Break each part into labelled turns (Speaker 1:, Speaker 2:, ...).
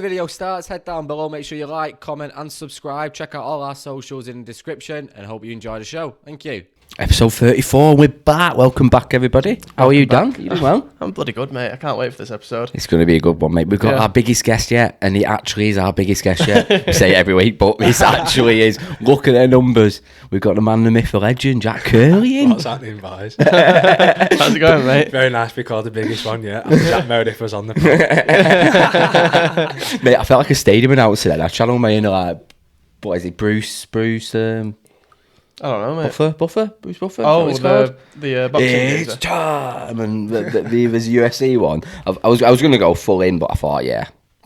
Speaker 1: the video starts, head down below. Make sure you like, comment, and subscribe. Check out all our socials in the description, and hope you enjoy the show. Thank you.
Speaker 2: Episode 34, we're back. Welcome back, everybody. How are you, Dan? You doing well?
Speaker 3: I'm bloody good, mate. I can't wait for this episode.
Speaker 2: It's going to be a good one, mate. We've got our biggest guest yet, and he actually is our biggest guest yet. We say it every week, but this actually is. Look at their numbers. We've got the man, the myth, the legend, Jack Curley in.
Speaker 4: What's happening, boys?
Speaker 3: How's it going, mate?
Speaker 4: Very nice to be called the biggest one yet. Jack Meredith was on the
Speaker 2: Mate, I felt like a stadium announcer then. I channeled my inner, like, what is it, Bruce,
Speaker 3: I don't know, mate.
Speaker 2: Bruce Buffer?
Speaker 3: Oh,
Speaker 2: Is that what
Speaker 3: the boxing
Speaker 2: it's
Speaker 3: geezer.
Speaker 2: time, and there's a UFC one. I was going to go full in, but I thought,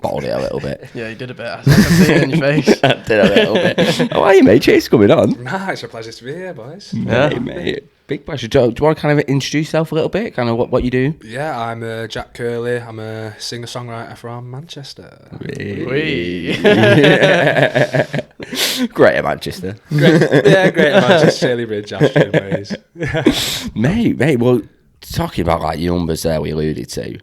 Speaker 2: bottled it a little bit.
Speaker 3: Yeah, you did a bit. I can see it in your face.
Speaker 2: I did a little bit. How are you, mate? Chase coming on.
Speaker 4: Nah, it's a pleasure to be here, boys.
Speaker 3: Yeah.
Speaker 2: Mate. Big pleasure. Do you want to kind of introduce yourself a little bit? Kind of what you do?
Speaker 4: Yeah, I'm Jack Curley. I'm a singer-songwriter from Manchester.
Speaker 3: Wee.
Speaker 2: Great at Manchester.
Speaker 4: Great at Manchester, Shirley Bridge, Ashton ways.
Speaker 2: Mate, well, talking about like your numbers there we alluded to,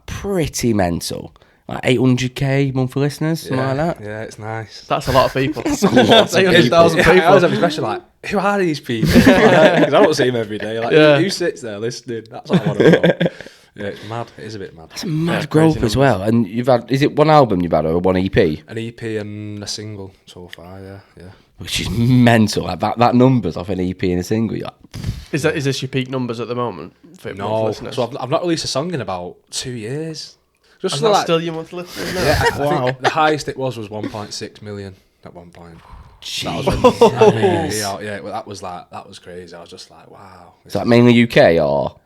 Speaker 2: pretty mental. Like 800k monthly listeners, something like that.
Speaker 4: Yeah, it's nice.
Speaker 3: That's a lot of people.
Speaker 2: That's a lot of
Speaker 3: 800,000
Speaker 4: I
Speaker 3: people.
Speaker 4: always have a question like, who are these people? Because I don't see them every day. Like, who sits there listening? That's what I want to know. Yeah, it's mad. It is a bit mad.
Speaker 2: It's a mad growth as well. And you've had, is it one album you've had or one EP?
Speaker 4: An EP and a single so far, yeah.
Speaker 2: Which is mental. Like that numbers off an EP and a single. You're like,
Speaker 3: Is this your peak numbers at the moment? For
Speaker 4: No,
Speaker 3: listeners?
Speaker 4: so I've not released a song in about 2 years. Just
Speaker 3: And
Speaker 4: so
Speaker 3: that's
Speaker 4: like,
Speaker 3: still your monthly listeners now?
Speaker 4: yeah, I
Speaker 3: Wow.
Speaker 4: think the highest it was 1.6 million at one point. That was well, that was crazy. I was just like, wow.
Speaker 2: is that mainly UK or?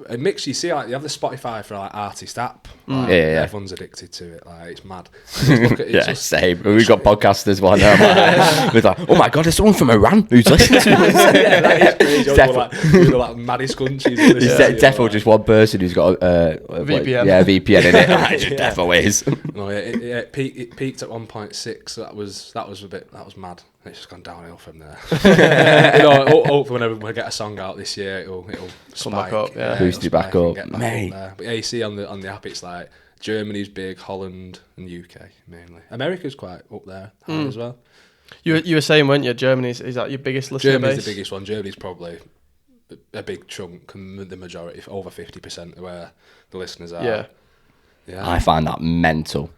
Speaker 4: A mix. You see, like you have the Spotify for like artist app. Like,
Speaker 2: Yeah.
Speaker 4: everyone's addicted to it. Like it's mad. You just look at it, it's just-
Speaker 2: Same. We've got podcasters one. We're like, oh my god, there's someone from Iran who's listening to us.
Speaker 4: yeah, that is crazy.
Speaker 2: It's
Speaker 4: Like maddest countries.
Speaker 2: It's definitely just one person who's got a
Speaker 3: VPN.
Speaker 2: VPN in it. It just definitely is.
Speaker 4: No, it peaked at 1.6. So that was mad. And it's just gone downhill from there. Hopefully whenever we get a song out this year, it'll spike
Speaker 3: back up, yeah.
Speaker 2: Boost
Speaker 4: it'll
Speaker 2: it back
Speaker 4: spike and
Speaker 2: up.
Speaker 4: get
Speaker 2: Mate.
Speaker 4: there. But yeah, you see on the app, it's like Germany's big, Holland and UK mainly. America's quite up there high as well.
Speaker 3: You were saying, weren't you, Germany's, is that your biggest listener
Speaker 4: Germany's
Speaker 3: base?
Speaker 4: the biggest one. Germany's probably a big chunk, and the majority, over 50% of where the listeners are.
Speaker 3: Yeah.
Speaker 4: Yeah.
Speaker 2: I find that mental.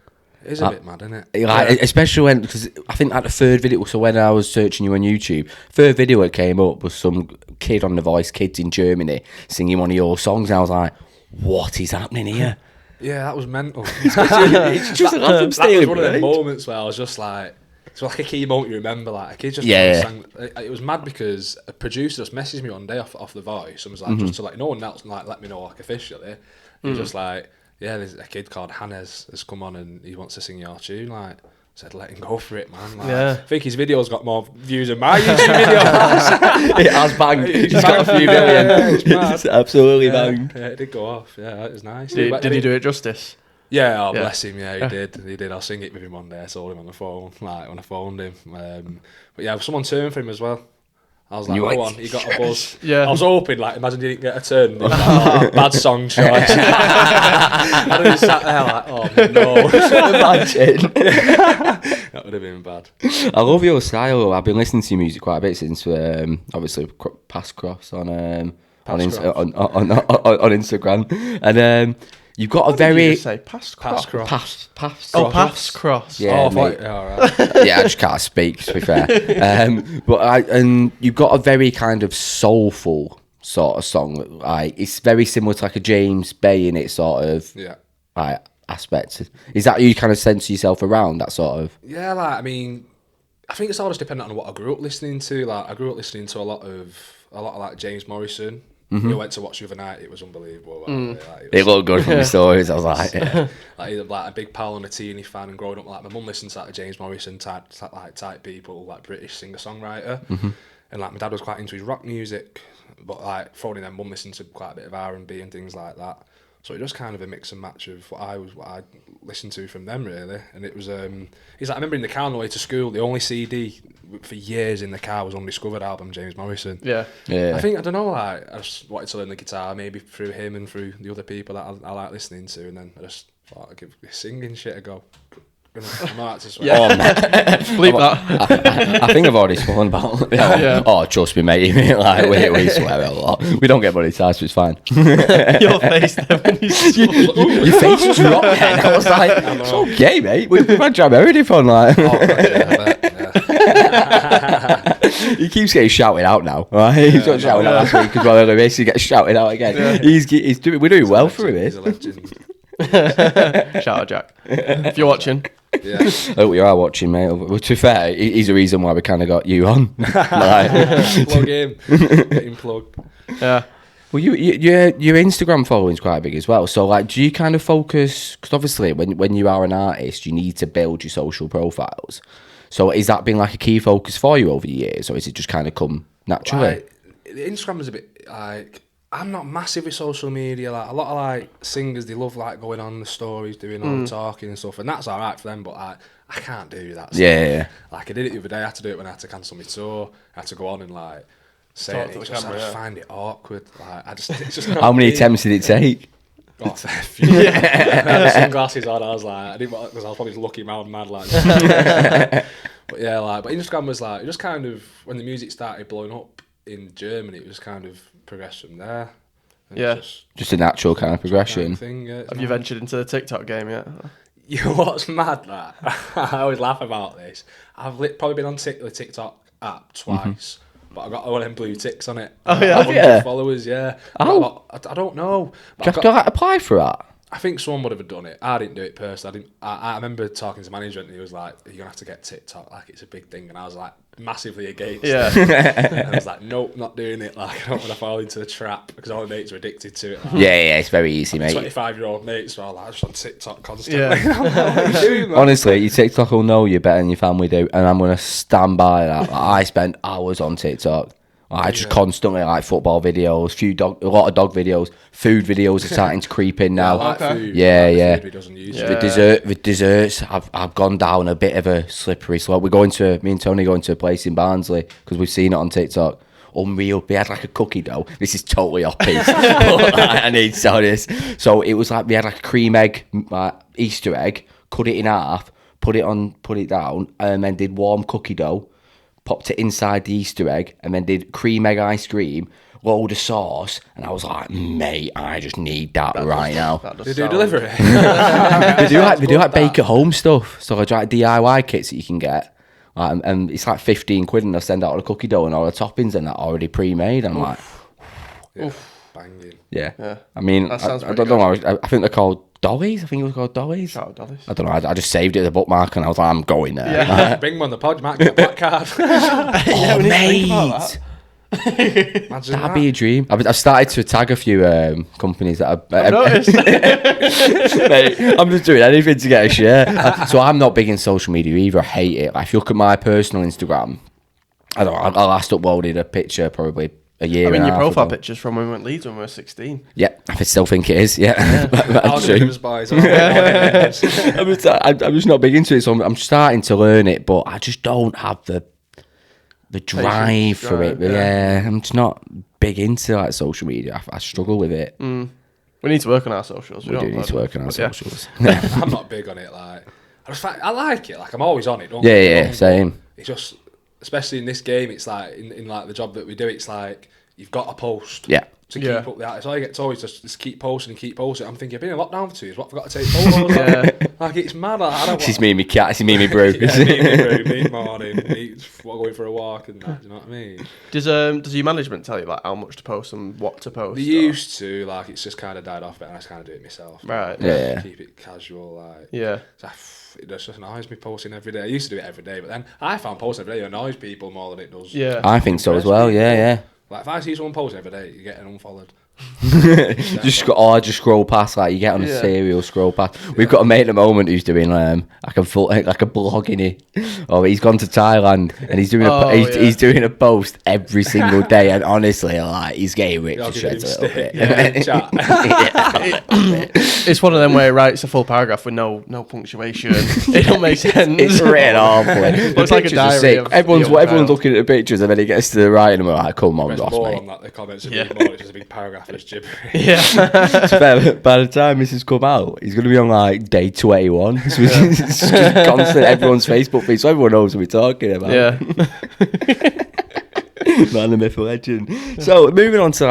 Speaker 4: It is a bit mad, isn't it?
Speaker 2: Like, especially when, because I think at the third video, so when I was searching you on YouTube, third video that came up was some kid on The Voice Kids in Germany singing one of your songs, and I was like, what is happening here?
Speaker 4: Yeah, that was mental.
Speaker 2: It's just a random
Speaker 4: That was one of
Speaker 2: right?
Speaker 4: the moments where I was just like, it's like a key moment you remember. Like a kid just sang. It was mad because a producer just messaged me one day off The Voice and was like, just to like no one else like let me know like officially. He was just like, yeah, there's a kid called Hannes has come on and he wants to sing your tune. Like, I said, let him go for it, man. Like,
Speaker 3: Yeah.
Speaker 4: I think his video's got more views than my YouTube video has.
Speaker 2: It has banged. It's got a few million. It's absolutely banged.
Speaker 4: Yeah, it did go off. Yeah, it was nice.
Speaker 3: Did he do it justice?
Speaker 4: Yeah,
Speaker 3: Yeah.
Speaker 4: bless him. Yeah, he did. I'll sing it with him one day. I saw him on the phone, like when I phoned him. But yeah, someone turned for him as well. I was like,
Speaker 2: You
Speaker 4: go
Speaker 2: like-
Speaker 4: on, he got a buzz.
Speaker 3: Yeah.
Speaker 4: I was hoping, like, imagine he didn't get a turn. And he was like, oh, bad song choice. I just sat there like, oh no.
Speaker 2: Imagine.
Speaker 4: That would have been bad.
Speaker 2: I love your style. I've been listening to your music quite a bit since, obviously, Pass Cross on Instagram, and you've got a
Speaker 3: What did you
Speaker 2: very
Speaker 3: just say? Pass cross.
Speaker 4: Cross.
Speaker 2: pass.
Speaker 3: Oh, pass cross.
Speaker 2: Yeah,
Speaker 4: oh,
Speaker 2: mate.
Speaker 4: all right.
Speaker 2: Yeah, I just can't speak, to be fair. And you've got a very kind of soulful sort of song. Like it's very similar to like a James Bay in it sort of
Speaker 4: Yeah.
Speaker 2: like aspect. Is that you kind of censor yourself around that sort of?
Speaker 4: Yeah, like, I mean, I think it's all just dependent on what I grew up listening to. Like, I grew up listening to a lot of like James Morrison. We went to watch the other night. It was unbelievable. Like,
Speaker 2: It looked good from the stories. I was like, yeah.
Speaker 4: like either like a big Pal and a Teeny fan, and growing up, like my mum listens to like James Morrison type people, like British singer songwriter, and like my dad was quite into his rock music, but like phoning them, mum listened to quite a bit of R&B and things like that. So it was kind of a mix and match of what I listened to from them really, and it was he's like, I remember in the car on the way to school, the only CD for years in the car was Undiscovered album, James Morrison.
Speaker 3: Yeah.
Speaker 4: I think, I don't know, like, I just wanted to learn the guitar maybe through him and through the other people that I like listening to, and then I just thought I'd give this singing shit a go. I'm not actually swear.
Speaker 3: Yeah.
Speaker 2: Oh, man.
Speaker 3: Bleep that.
Speaker 2: I think I've already spoken about.
Speaker 3: Yeah.
Speaker 2: Oh, trust me, mate. Like we swear a lot. We don't get monetized, so it's fine.
Speaker 3: Your face there when you
Speaker 2: Your face dropped. Then. I was like, it's okay, mate. We might jam everything fun, like.
Speaker 4: Oh, yeah, I bet, yeah.
Speaker 2: He keeps getting shouted out now, right? He's got shouted out last week as well. He basically gets shouted out again.
Speaker 3: Yeah.
Speaker 2: He's doing. We're doing well for him.
Speaker 4: He's
Speaker 2: Here.
Speaker 4: a legend.
Speaker 3: Shout out, Jack. If you're watching.
Speaker 4: Yeah.
Speaker 2: Oh, you are watching, mate. Well, to be fair, he's the reason why we kind of got you on. Like,
Speaker 4: Plug him. Get him plugged.
Speaker 3: Yeah.
Speaker 2: well, your Instagram following's quite big as well. So, like, do you kind of focus? Because obviously, when you are an artist, you need to build your social profiles. So, has that been like a key focus for you over the years, or is it just kind of come naturally?
Speaker 4: Like, Instagram is a bit like, I'm not massive with social media. Like a lot of like singers, they love like going on the stories, doing all the talking and stuff, and that's alright for them. But I can't do that. Stuff.
Speaker 2: Yeah.
Speaker 4: Like I did it the other day. I had to do it when I had to cancel my tour. I had to go on and like say
Speaker 3: Talk
Speaker 4: it.
Speaker 3: to the
Speaker 4: I just
Speaker 3: camera, yeah.
Speaker 4: find it awkward. Like it's just
Speaker 2: How many attempts did it take?
Speaker 4: Oh, fair few. I had the sunglasses on. I was like, I didn't because I was probably just looking around mad like. But yeah, like, but Instagram was like, it just kind of when the music started blowing up in Germany, it was kind of progressed from there. And
Speaker 3: Yeah.
Speaker 4: it's
Speaker 2: Just a natural kind of
Speaker 4: kind
Speaker 2: progression.
Speaker 4: of thing, yeah, it's
Speaker 3: Have you
Speaker 4: nice.
Speaker 3: ventured into the TikTok game yet?
Speaker 4: You know what's mad? That I always laugh about this. I've probably been on the TikTok app twice, but I got all them blue ticks on it.
Speaker 3: Oh, yeah?
Speaker 4: I've
Speaker 2: Have you?
Speaker 4: followers, yeah.
Speaker 2: Oh.
Speaker 4: I don't know. But
Speaker 2: Do you have to like, apply for that?
Speaker 4: I think someone would have done it. I didn't do it personally. I remember talking to management and he was like, "You're gonna have to get TikTok. Like it's a big thing." And I was like, massively against.
Speaker 3: Yeah.
Speaker 4: it. And I was like, "Nope, not doing it. Like I don't want to fall into the trap because all my mates are addicted to it." Like,
Speaker 2: Yeah, it's very easy, mate.
Speaker 4: 25-year-old mates are all like, just on TikTok constantly.
Speaker 3: Yeah.
Speaker 4: I'm like, what are you doing, man?
Speaker 2: Honestly, your TikTok will know you better than your family do, and I'm gonna stand by that. Like, I spent hours on TikTok. Like, I just constantly like football videos, a lot of dog videos, food videos are starting to creep in now.
Speaker 4: I like food.
Speaker 2: Yeah,
Speaker 4: I like the
Speaker 2: yeah.
Speaker 4: food we does on YouTube.
Speaker 3: Yeah.
Speaker 2: The desserts, I've gone down a bit of a slippery slope. Me and Tony going to a place in Barnsley because we've seen it on TikTok. Unreal. They had like a cookie dough. This is totally off piece. I need to tell this. So it was like we had like a cream egg, like Easter egg, cut it in half, put it down, and then did warm cookie dough, popped it inside the Easter egg, and then did cream egg ice cream, load of sauce, and I was like, mate, I just need that right now.
Speaker 3: That does
Speaker 4: They do
Speaker 3: sound-
Speaker 4: delivery.
Speaker 2: They do like bake at home stuff. So like DIY kits that you can get. And it's like 15 quid and they'll send out the cookie dough and all the toppings and that already pre-made. I'm like,
Speaker 4: Yeah, banging.
Speaker 2: yeah. I mean,
Speaker 3: That sounds
Speaker 2: I
Speaker 3: pretty
Speaker 2: don't know. I think they're called dollies. I think it was called dollies.
Speaker 3: Shout out, Dollies.
Speaker 2: I don't know. I just saved it as a bookmark and I was like, I'm going there.
Speaker 3: Yeah.
Speaker 4: Bring them on the pod, you might get a black card.
Speaker 2: Oh,
Speaker 3: we need to think about
Speaker 2: mate.
Speaker 4: Imagine
Speaker 2: That'd
Speaker 4: that.
Speaker 2: be a dream. I've started to tag a few companies that
Speaker 3: I noticed.
Speaker 2: Mate, I'm just doing anything to get a share. So I'm not big in social media either. I hate it. Like, if you look at my personal Instagram, I don't know. I last uploaded a picture probably a year.
Speaker 3: I mean,
Speaker 2: and a
Speaker 3: your
Speaker 2: half
Speaker 3: profile
Speaker 2: ago.
Speaker 3: picture's from when we went Leeds when we were 16.
Speaker 2: Yeah, I still think it is. Yeah, That's
Speaker 4: All
Speaker 2: true.
Speaker 4: the boys. all the
Speaker 2: I'm just not big into it, so I'm starting to learn it, but I just don't have the drive for it.
Speaker 3: drive,
Speaker 2: Yeah, I'm just not big into like social media. I struggle with it.
Speaker 3: We need to work on our socials.
Speaker 2: We do need to work on our
Speaker 3: But yeah.
Speaker 2: socials.
Speaker 4: I'm not big on it. Like, I like it. Like, I'm always on it. Don't
Speaker 2: Yeah,
Speaker 4: get me
Speaker 2: yeah,
Speaker 4: wrong,
Speaker 2: same.
Speaker 4: but It's just, especially in this game, it's like in like the job that we do. It's like you've got to post.
Speaker 2: Yeah.
Speaker 4: To
Speaker 3: Yeah.
Speaker 4: keep up the art. It's all you get told is just keep posting and keep posting. I'm thinking, I've been in lockdown for 2 years. What, I've got to take photos? Like, it's mad. Like, I don't
Speaker 2: This is me and my cat. This is me and my brew.
Speaker 4: Yeah, me morning, me going for a walk and that. Do you know what I mean?
Speaker 3: Does your management tell you like how much to post and what to post?
Speaker 4: They used to, like, it's just kind of died off a bit, and I just kind of do it myself.
Speaker 3: Right.
Speaker 2: Yeah.
Speaker 4: Keep it casual, like.
Speaker 3: Yeah.
Speaker 4: It's like, it just annoys me posting every day. I used to do it every day, but then I found posting every day annoys people more than it does.
Speaker 3: Yeah.
Speaker 2: I think so as well. Yeah, yeah.
Speaker 4: Like, if I see someone posting every day, you're getting unfollowed.
Speaker 2: just scroll past, like you get on a
Speaker 3: Yeah.
Speaker 2: serial scroll past. We've got a mate at the moment who's doing like a blog in it. Oh, he's gone to Thailand and he's doing he's doing a post every single day, and honestly, like he's getting rich
Speaker 4: I'll
Speaker 2: to
Speaker 4: give it
Speaker 2: shreds
Speaker 4: a
Speaker 2: a little bit.
Speaker 4: stick. Chat.
Speaker 3: It's one of them where he writes a full paragraph with no punctuation. It don't make sense.
Speaker 2: It's written awful. The
Speaker 3: Looks like a
Speaker 2: pictures are
Speaker 3: diary
Speaker 2: sick.
Speaker 3: of
Speaker 2: Everyone's
Speaker 3: the young
Speaker 2: looking
Speaker 3: child.
Speaker 2: at the pictures, and then he gets to the writing, and we're like, "Come on,
Speaker 4: There's
Speaker 2: Ross,
Speaker 4: more
Speaker 2: mate."
Speaker 4: on that. The comments are
Speaker 3: Yeah.
Speaker 4: more. It's just a big paragraph. half his gibberish.
Speaker 3: Yeah.
Speaker 2: By the time this has come out, he's going to be on like day 21. So it's just constant everyone's Facebook feed, so everyone knows what we're talking about.
Speaker 3: Yeah.
Speaker 2: Man, the myth, legend. So moving on to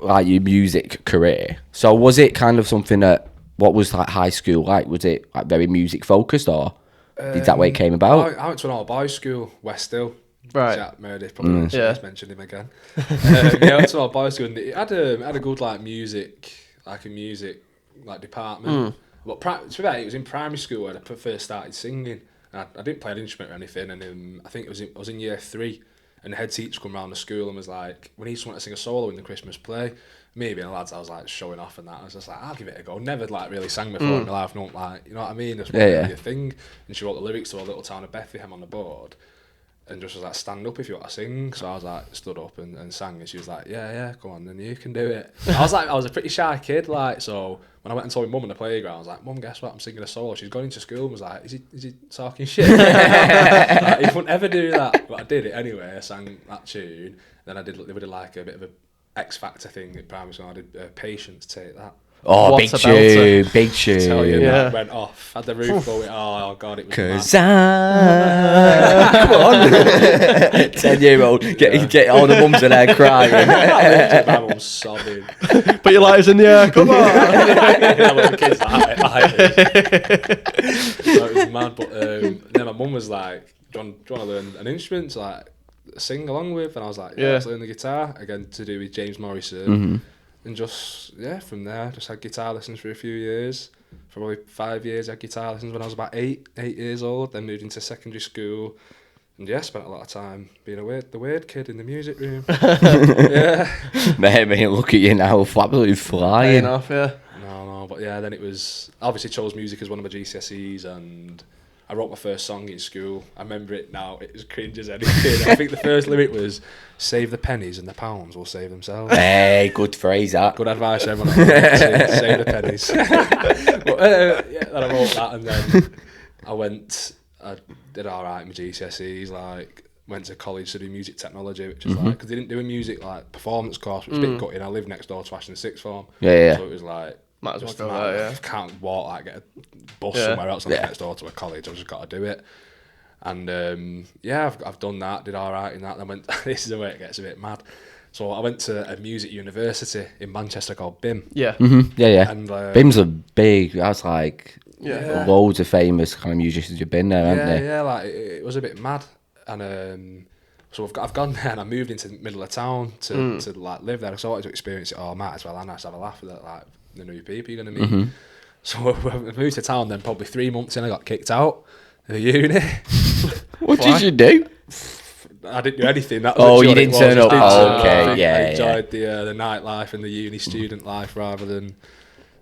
Speaker 2: like your music career. So was it kind of something that, what was like high school like? Was it like very music focused, or is that way it came about?
Speaker 4: I went to an all boys school, West Hill.
Speaker 3: Right.
Speaker 4: Jack Meredith probably
Speaker 3: Yeah.
Speaker 4: mentioned him again. I went to all boys school, and it had a good like music department. But to be fair, it was in primary school when I first started singing. And I didn't play an instrument or anything, and I think I was in year 3. And the head teacher come round the school and was like, "We need someone to sing a solo in the Christmas play." Me being the lads, I was like showing off and that. I was just like, "I'll give it a go." Never like really sang before in my life. Not like, you know what I mean? Just wanted to be a thing. And she wrote the lyrics to "A Little Town of Bethlehem" on the board, and just was like, "Stand up if you want to sing." So I was like, stood up and sang, and she was like, "Yeah, come on, then you can do it." I was a pretty shy kid, like so. When I went and told my mum on the playground, I was like, "Mum, guess what? I'm singing a solo." She's gone into school and was like, "Is he talking shit?" Like, he wouldn't ever do that. But I did it anyway. I sang that tune. Then we did like a bit of a X Factor thing at primary school. I did Patience, Take That.
Speaker 2: Oh,
Speaker 3: What
Speaker 2: big
Speaker 3: about
Speaker 2: tune, big
Speaker 4: Tell you,
Speaker 2: tune.
Speaker 3: Yeah.
Speaker 4: that went off. Had the roof going. Oh God, it was mad.
Speaker 2: Cause I, come on, 10-year-old, get all the mums in there crying.
Speaker 4: My mum's sobbing.
Speaker 3: Put your lighters in the air. Come on.
Speaker 4: I was a kid like so it was mad. But then my mum was like, "Do you want to learn an instrument to like sing along with?" And I was like, "Yeah, let's learn the guitar." Again, to do with James Morrison. And just from there, just had guitar lessons for a few years. For probably 5 years, I had guitar lessons when I was about 8 years old. Then moved into secondary school, and spent a lot of time being the weird kid in the music room.
Speaker 2: Mate, look at you now, absolutely flying.
Speaker 3: Off, yeah.
Speaker 4: No, but then it was obviously chose music as one of my GCSEs, and I wrote my first song in school. I remember it now. It was cringe as anything. I think the first lyric was, "Save the pennies and the pounds will save themselves."
Speaker 2: Hey, good phrase that.
Speaker 4: Good advice, everyone. Save the pennies. But, then I wrote that, and then I did all right in my GCSEs. Like, went to college to do music technology, which is like, because they didn't do a music like performance course, which was a bit gutting. I lived next door to Ashton sixth form.
Speaker 2: Yeah.
Speaker 4: So it was like,
Speaker 3: Might as well
Speaker 4: just
Speaker 3: go there, yeah.
Speaker 4: I can't walk, like get a bus somewhere else. I'm next door to a college. I've just got to do it. And I've done that. Did all right in that. Then went. This is the way it gets a bit mad. So I went to a music university in Manchester called BIM.
Speaker 3: Yeah.
Speaker 2: Yeah.
Speaker 4: And
Speaker 2: BIM's a big, that's like
Speaker 3: Yeah.
Speaker 2: loads of famous kind of musicians have been there, haven't they?
Speaker 4: Yeah, like it was a bit mad. And so I've gone there and I moved into the middle of town to like live there. So I wanted to experience it all. Might as well, and I just have a laugh at like the new people you're gonna meet. So I moved to town. Then probably 3 months in, I got kicked out of the uni.
Speaker 2: What did you do?
Speaker 4: I didn't do anything. That was
Speaker 2: You didn't turn up. Okay,
Speaker 4: I enjoyed the nightlife and the uni student life rather than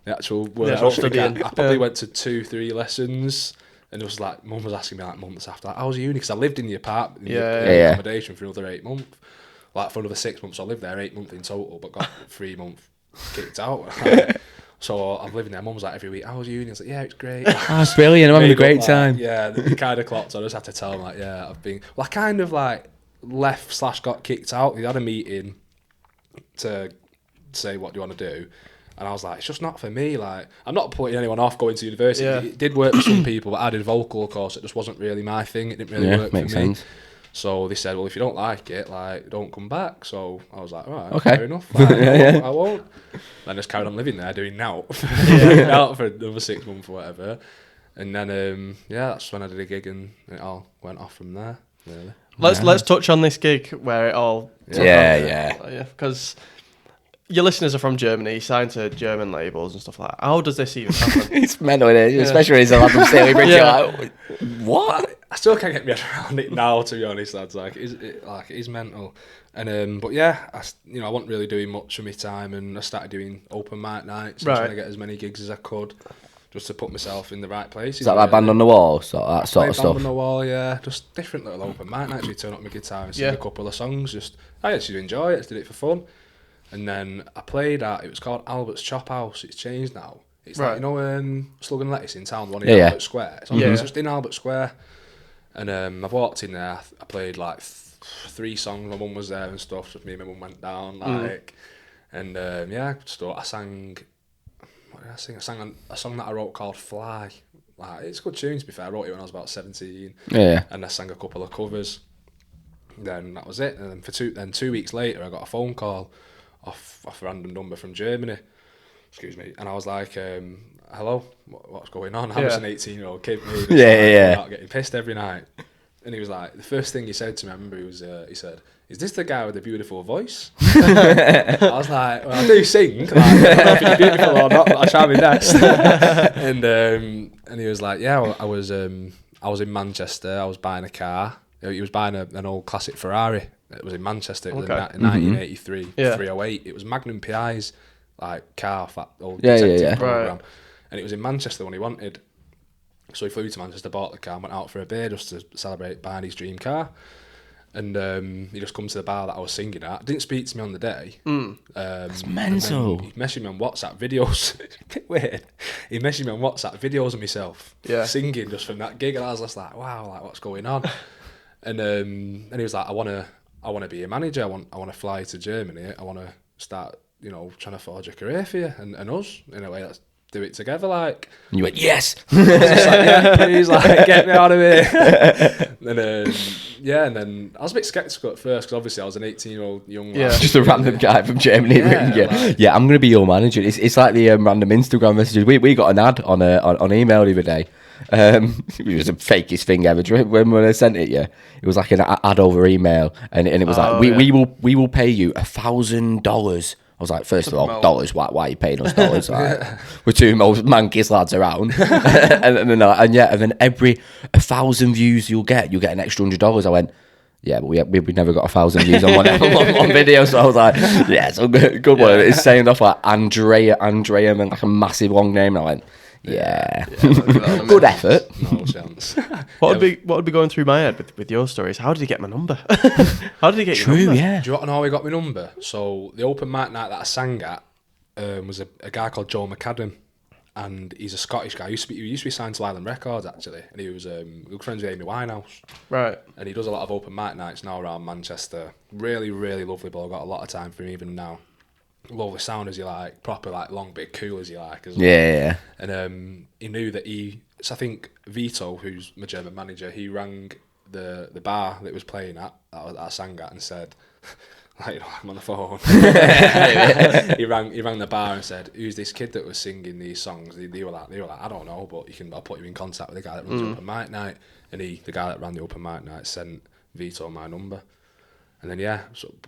Speaker 4: the actual work.
Speaker 3: actual studying.
Speaker 4: I probably went to 2-3 lessons, and it was like mum was asking me like months after, like, "How's uni?" Because I lived in the apartment,
Speaker 2: Yeah.
Speaker 4: accommodation for another 8 months, like for another 6 months. So I lived there 8 months in total, but got 3 months kicked out. So I'm living there. Mum was like every week, "How's uni?" I was like, "Yeah, it's great."
Speaker 2: That's brilliant. I'm having a great time.
Speaker 4: Yeah, the kind of clocked. So I just had to tell them like, "Yeah, I've been." Well, I kind of like left / got kicked out. We had a meeting to say, "What do you want to do?" And I was like, "It's just not for me." Like, I'm not putting anyone off going to university.
Speaker 3: Yeah.
Speaker 4: It did work for some people, but I did vocal course. It just wasn't really my thing. It didn't really work
Speaker 2: makes
Speaker 4: for me.
Speaker 2: sense.
Speaker 4: So they said, "Well, if you don't like it, like, don't come back." So I was like, "All right,
Speaker 2: Okay.
Speaker 4: fair enough. Like, I won't." Then just carried on living there, doing now, out for another 6 months or whatever. And then, that's when I did a gig, and it all went off from there. Really.
Speaker 3: Let's touch on this gig where it all took
Speaker 2: Yeah.
Speaker 3: off. Because your listeners are from Germany, you signed to German labels and stuff like that. How does this even happen?
Speaker 2: It's mental, isn't it? Especially when it's a lad from Staley Bridge.
Speaker 3: Yeah.
Speaker 2: You're like, what?
Speaker 4: I still can't get my head around it now, to be honest, lads. Like, it is mental. And but I wasn't really doing much of my time, and I started doing open mic nights and trying to get as many gigs as I could, just to put myself in the right places.
Speaker 2: Is that like Band on the Wall, so that sort of
Speaker 4: Band on
Speaker 2: stuff?
Speaker 4: the Wall, yeah. Just different little open mic nights. We turn up my guitar and sing a couple of songs. I actually enjoy it. I just did it for fun. And then I played at, it was called Albert's Chop House. It's changed now. It's like, Slug and Lettuce in town, the one in Albert Square. It's just in Albert Square. And I've walked in there. I played like 3 songs. My mum was there and stuff. Just me and my mum went down. And yeah, so I sang. What did I sing? I sang a song that I wrote called "Fly." Like, it's a good tune, to be fair. I wrote it when I was about 17.
Speaker 2: Yeah.
Speaker 4: And I sang a couple of covers. Then that was it. And then 2 weeks later, I got a phone call off a random number from Germany. Excuse me. And I was like, hello, what's going on? I'm just an 18-year-old kid. Out getting pissed every night. And he was like, the first thing he said to me, I remember he said, "Is this the guy with the beautiful voice?" I was like, well, I do sing. Like, I don't know if it's beautiful or not, but I try my best. And he was like, yeah, I was in Manchester. I was buying a car. He was buying an old classic Ferrari. It was in Manchester. It was in 1983, 308. It was Magnum PI's like car, that old detective program. Right. And it was in Manchester when he wanted. So he flew to Manchester, bought the car, went out for a beer just to celebrate buying his dream car. And he just come to the bar that I was singing at. Didn't speak to me on the day.
Speaker 2: That's mental.
Speaker 4: He messaged me on WhatsApp videos. It's a bit weird. He messaged me on WhatsApp videos of myself singing just from that gig, and I was just like, wow, like what's going on? And he was like, I want to be a manager. I want to fly to Germany. I want to start, trying to forge a career for you and us in a way. Let's do it together, like.
Speaker 2: And you went, yes.
Speaker 4: I was just like, yeah, please, like, get me out of here. And then I was a bit sceptical at first because obviously I was an 18-year-old young lad.
Speaker 2: Just a random guy from Germany. I'm going to be your manager. It's like the random Instagram messages. We got an ad on email the other day. It was the fakest thing ever. When I sent it, it was like an ad over email, and it was like, we will pay you $1,000. I was like, first of all, dollars. Why are you paying us dollars? Like, we're two most mankiest lads around, and then every 1,000 views you'll get an extra $100. I went, yeah, but we never got 1,000 views on one video. So I was like, yeah, so good one. It's saying off like Andrea, and like a massive long name. And I went, yeah. Good effort.
Speaker 4: No chance.
Speaker 3: What would be going through my head with your stories? How did he get my number? How did he get your number?
Speaker 2: Yeah.
Speaker 4: Do you want to know how he got my number? So the open mic night that I sang at was a guy called Joe McAdam, and he's a Scottish guy. He used to be signed to Island Records actually, and he was good friends with Amy Winehouse.
Speaker 3: Right.
Speaker 4: And he does a lot of open mic nights now around Manchester. Really, really lovely bloke. Got a lot of time for him even now. Lovely sound as you like, proper like long bit cool as you like as well.
Speaker 2: Yeah.
Speaker 4: And he knew that so I think Vito, who's my German manager, he rang the bar that was playing that I sang at and said, like, I'm on the phone. he rang the bar and said, who's this kid that was singing these songs? They were like, I don't know, but I'll put you in contact with the guy that runs the open mic night. And the guy that ran the open mic night sent Vito my number. And then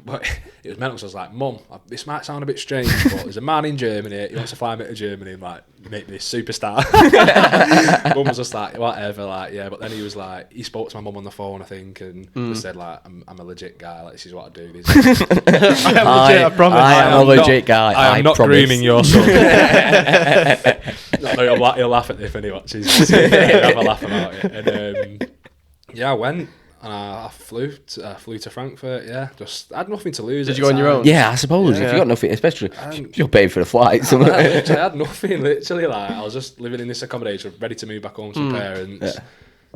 Speaker 4: but it was mental. So I was like, Mum, this might sound a bit strange, but there's a man in Germany. He wants to fly me to Germany and like make me a superstar. Mum was just like, whatever, like yeah. But then he was like, he spoke to my mum on the phone, I think, and just said like, I'm a legit guy. Like this is what I do.
Speaker 3: I promise.
Speaker 2: I am a legit guy.
Speaker 4: I am not
Speaker 2: promise.
Speaker 4: grooming your son. No, he'll laugh at this when he watches. He'll have a laugh about it. And I went. And I flew to Frankfurt, just I had nothing to lose.
Speaker 3: Did you go on your own?
Speaker 2: Yeah, I suppose. If you got nothing, especially if you're paying for the flights.
Speaker 4: I had nothing, literally. Like, I was just living in this accommodation, ready to move back home to my parents. Yeah.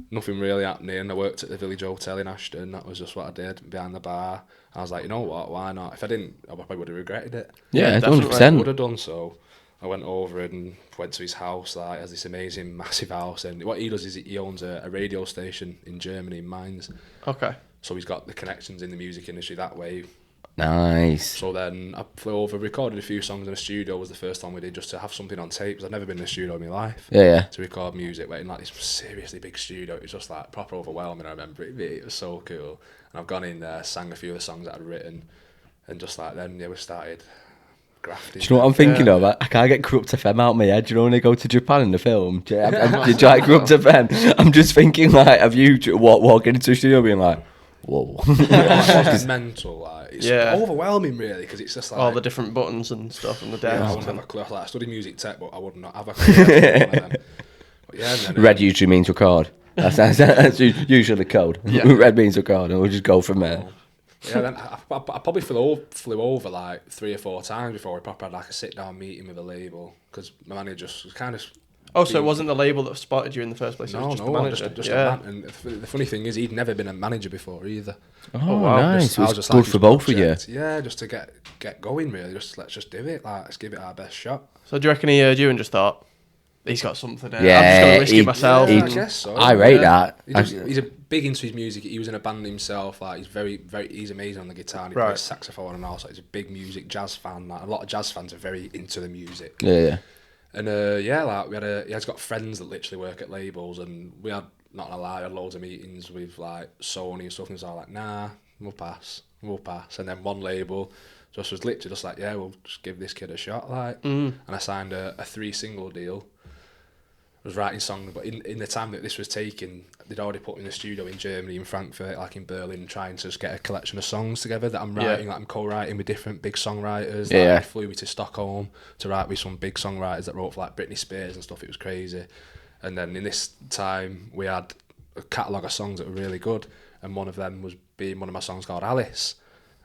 Speaker 4: Nothing really happening. I worked at the Village Hotel in Ashton. That was just what I did, behind the bar. I was like, you know what, why not? If I didn't, I probably would have regretted it.
Speaker 2: Yeah, 100%.
Speaker 4: I would have done so. I went over and went to his house. Like, has this amazing, massive house, and what he does is he owns a radio station in Germany, in Mainz.
Speaker 3: Okay.
Speaker 4: So he's got the connections in the music industry that way.
Speaker 2: Nice.
Speaker 4: So then I flew over, recorded a few songs in the studio. Was the first time we did, just to have something on tape. Because I've never been in a studio in my life.
Speaker 2: Yeah.
Speaker 4: To record music, went in like this seriously big studio. It was just like proper overwhelming. I remember it was so cool. And I've gone in there, sang a few of the songs that I'd written, and just like then we started. Grafting.
Speaker 2: Do you know what I'm thinking of? I can't get Corrupt FM out of my head. Do you know when they go to Japan in the film? Did you like Corrupt FM? I'm just thinking like, have you walking into a studio being like, whoa.
Speaker 4: It's mental. Like, it's overwhelming really, because it's just like
Speaker 3: all the different buttons and stuff and the dance.
Speaker 4: I wouldn't have a clue. Like, I studied music tech, but I would not have a clue.
Speaker 2: Red usually means record. That's usually the code. Yeah. Red means record, and we'll just go from there.
Speaker 4: Yeah, then I probably flew over like 3 or 4 times before we proper had like a sit down meeting with a label, because my manager just was kind of
Speaker 3: Oh, so it wasn't the label that spotted you in the first place? It was just the manager.
Speaker 4: Just a man. And the funny thing is, he'd never been a manager before either.
Speaker 2: Oh,
Speaker 3: wow.
Speaker 2: nice.
Speaker 4: I
Speaker 2: It
Speaker 4: was
Speaker 2: was
Speaker 4: just
Speaker 2: good
Speaker 4: like
Speaker 2: for
Speaker 4: his
Speaker 2: both of you.
Speaker 4: project. Yeah, just to get going really. Let's just do it. Like, let's give it our best shot.
Speaker 3: So do you reckon he heard you and just thought, he's got something there?
Speaker 2: Yeah,
Speaker 3: I'm just going to risk it myself.
Speaker 4: Yeah, I guess so.
Speaker 2: I rate that.
Speaker 4: He's a big into his music. He was in a band himself. Like, he's amazing on the guitar. And he plays saxophone and all. So he's a big music jazz fan. Like, a lot of jazz fans are very into the music.
Speaker 2: Yeah.
Speaker 4: And like he's got friends that literally work at labels, and we had, not gonna lie, we had loads of meetings with like Sony and stuff, and it's all like, nah, we'll pass. And then one label just was literally just like, yeah, we'll just give this kid a shot, like. And I signed a 3-single deal. I was writing songs, but in the time that this was taking, they'd already put me in the studio in Germany, in Frankfurt, like in Berlin, trying to just get a collection of songs together that I'm writing, like I'm co-writing with different big songwriters. Like, they flew me to Stockholm to write with some big songwriters that wrote for like Britney Spears and stuff. It was crazy. And then in this time, we had a catalogue of songs that were really good, and one of them was being one of my songs called Alice.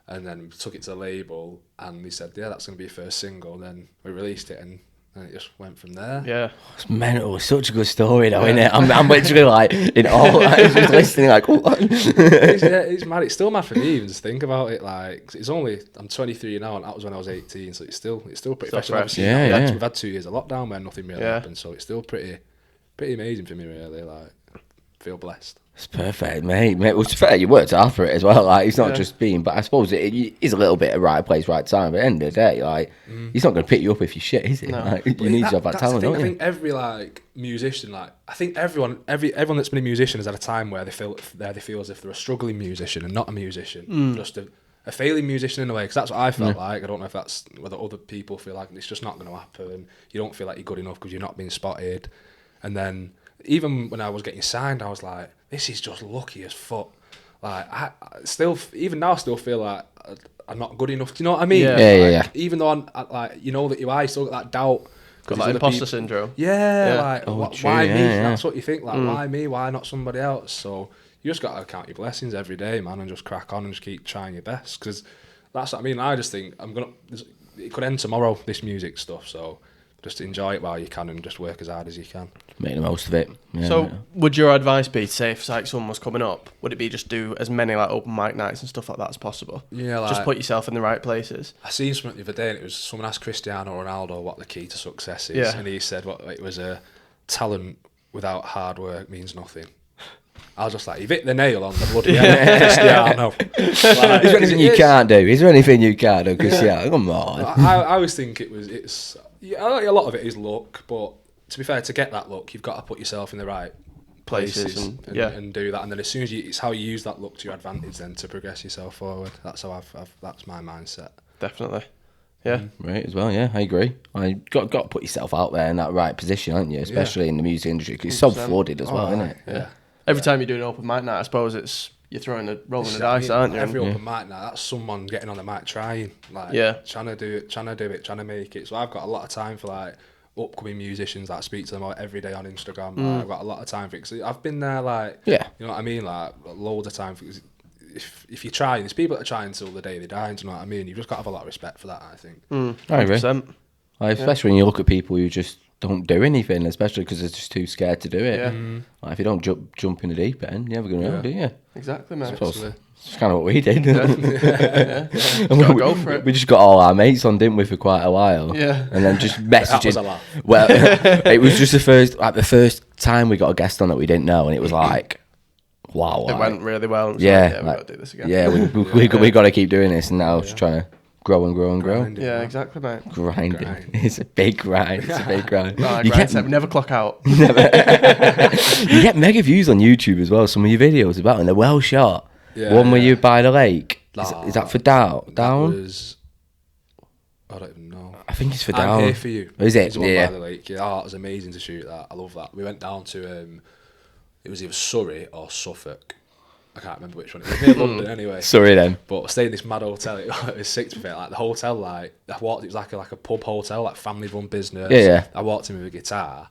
Speaker 4: And then we took it to the label, and they said, yeah, that's going to be your first single. And then we released it, and it just went from there.
Speaker 3: Yeah.
Speaker 2: It's mental. It's such a good story, though, isn't it? I'm literally like, in all, like, just listening, like, what?
Speaker 4: It's mad. It's still mad for me even to think about it. Like, I'm 23 now, and that was when I was 18, so it's still pretty fresh. Obviously, we've had 2 years of lockdown where nothing really happened, so it's still pretty amazing for me, really. Like, feel blessed.
Speaker 2: It's perfect, mate. Well, it's fair. You worked hard for it as well. Like, it's not just being, but I suppose it is a little bit of right place, right time. But at the end of the day, like, he's not going to pick you up if you shit, is he?
Speaker 3: No.
Speaker 2: Like, you need to have that talent, don't you?
Speaker 4: I think every like musician, like I think everyone that's been a musician has had a time where they feel as if they're a struggling musician and not a musician, just a failing musician in a way. Because that's what I felt like. I don't know if that's whether other people feel like it's just not going to happen. You don't feel like you're good enough because you're not being spotted. And then even when I was getting signed, I was like, this is just lucky as fuck. Like, I still, even now, I still feel like I'm not good enough. Do you know what I mean?
Speaker 2: Yeah.
Speaker 4: Even though I'm like, you know that you are, you still got that doubt.
Speaker 3: Got that imposter syndrome.
Speaker 4: Yeah, like,
Speaker 2: true,
Speaker 4: why me?
Speaker 2: yeah.
Speaker 4: That's what you think. Like, why me? Why not somebody else? So you just got to count your blessings every day, man, and just crack on and just keep trying your best. Because that's what I mean. I just think it could end tomorrow, this music stuff. So just enjoy it while you can and just work as hard as you can.
Speaker 2: Make the most of it. Yeah,
Speaker 3: So, would your advice be, say, if like someone was coming up, would it be just do as many like open mic nights and stuff like that as possible?
Speaker 4: Yeah, like,
Speaker 3: just put yourself in the right places.
Speaker 4: I seen something the other day, and it was someone asked Cristiano Ronaldo what the key to success is, and he said it was a talent without hard work means nothing. I was just like, you've hit the nail on the bloody head, Cristiano.
Speaker 2: is there anything you can't do? Is there anything you can't do? Cristiano, come on.
Speaker 4: I always think it's a lot of it is luck, but to be fair, to get that luck, you've got to put yourself in the right places and do that. And then as soon as it's how you use that luck to your advantage, then to progress yourself forward. That's how that's my mindset.
Speaker 3: Definitely. Yeah.
Speaker 2: Right, as well, yeah, I agree. I got to put yourself out there in that right position, haven't you? Especially in the music industry, because it's so flooded as well, isn't it?
Speaker 3: Yeah. Every time you do an open mic night, I suppose you're rolling the dice, aren't you?
Speaker 4: Every open mic night, that's someone getting on the mic trying, like, trying to do it, trying to make it. So I've got a lot of time for like upcoming musicians that I speak to them every day on Instagram. Like, I've got a lot of time for it. Cause I've been there, like, you know what I mean, like loads of time. Because if you're trying, there's people that are trying until the day they die. Do you know what I mean? You've just got to have a lot of respect for that, I think.
Speaker 2: 100%. Like, especially when you look at people who just don't do anything, especially because they're just too scared to do it. Like, if you don't jump in the deep end, you're never going to know, do you?
Speaker 3: Exactly, man.
Speaker 2: It's kind of what we did.
Speaker 3: Go for it.
Speaker 2: We just got all our mates on, didn't we, for quite a while?
Speaker 3: Yeah.
Speaker 2: And then just messaging.
Speaker 4: That was a lot.
Speaker 2: Well, it was just the first time we got a guest on that we didn't know, and it was like, wow.
Speaker 3: It went really well.
Speaker 2: We
Speaker 3: got to do this again.
Speaker 2: Yeah, we got to keep doing this, and now just trying to grow and grow and grow.
Speaker 3: Yeah, exactly, mate.
Speaker 2: Grinding. It's a big grind. It's a big grind.
Speaker 3: We never clock out.
Speaker 2: You get mega views on YouTube as well. Some of your videos about, and they're well shot. One where you by the lake. Is that for Down?
Speaker 4: I don't even know.
Speaker 2: I think it's for Down.
Speaker 4: I'm Here For You.
Speaker 2: Is it?
Speaker 4: It's the one by the lake. Yeah, it was amazing to shoot that. I love that. We went down to it was either Surrey or Suffolk. I can't remember which one. It was near London anyway.
Speaker 2: Sorry then.
Speaker 4: But I stayed in this mad hotel. It was sick to be fair. Like the hotel, like I walked. It was like a pub hotel, like family run business.
Speaker 2: Yeah.
Speaker 4: I walked in with a guitar,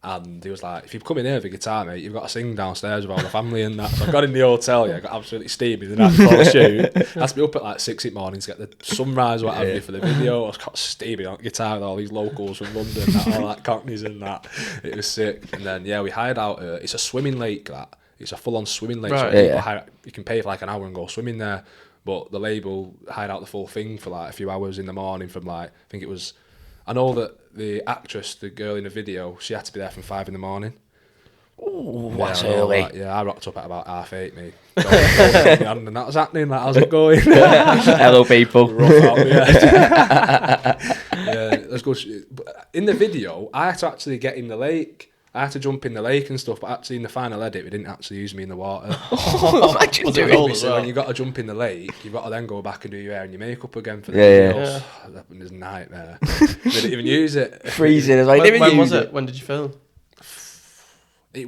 Speaker 4: And he was like, if you come in here with a guitar, mate, you've got to sing downstairs with all the family and that. So I got in the hotel, I got absolutely steamy the night before the shoot. I had to be up at like 6 in the morning to get the sunrise, what have you, for the video. I was got steamy on guitar with all these locals from London, all like cockneys and that. It was sick. And then, we hired out, it's a swimming lake, that. It's a full-on swimming lake.
Speaker 3: Right.
Speaker 4: So you can pay for like an hour and go swimming there. But the label hired out the full thing for like a few hours in the morning from like, I think it was... I know that the actress, the girl in the video, she had to be there from 5 in the morning.
Speaker 2: Ooh, that's
Speaker 4: I know
Speaker 2: early.
Speaker 4: that. I rocked up at about 8:30, mate. And that was happening. Like, how's it going?
Speaker 2: Hello, people.
Speaker 4: Rough out, yeah, let's go. In the video, I had to actually get in the lake. I had to jump in the lake and stuff, but actually in the final edit, we didn't actually use me in the water.
Speaker 2: Imagine
Speaker 3: Was it
Speaker 2: doing
Speaker 3: cold
Speaker 2: it.
Speaker 3: as
Speaker 4: So
Speaker 3: well?
Speaker 4: when you got to jump in the lake, you've got to then go back and do your hair and your makeup again for the
Speaker 2: Yeah,
Speaker 4: videos. That was a nightmare. They didn't even use it.
Speaker 2: Freezing as well.
Speaker 3: When was it? When did you film?
Speaker 4: The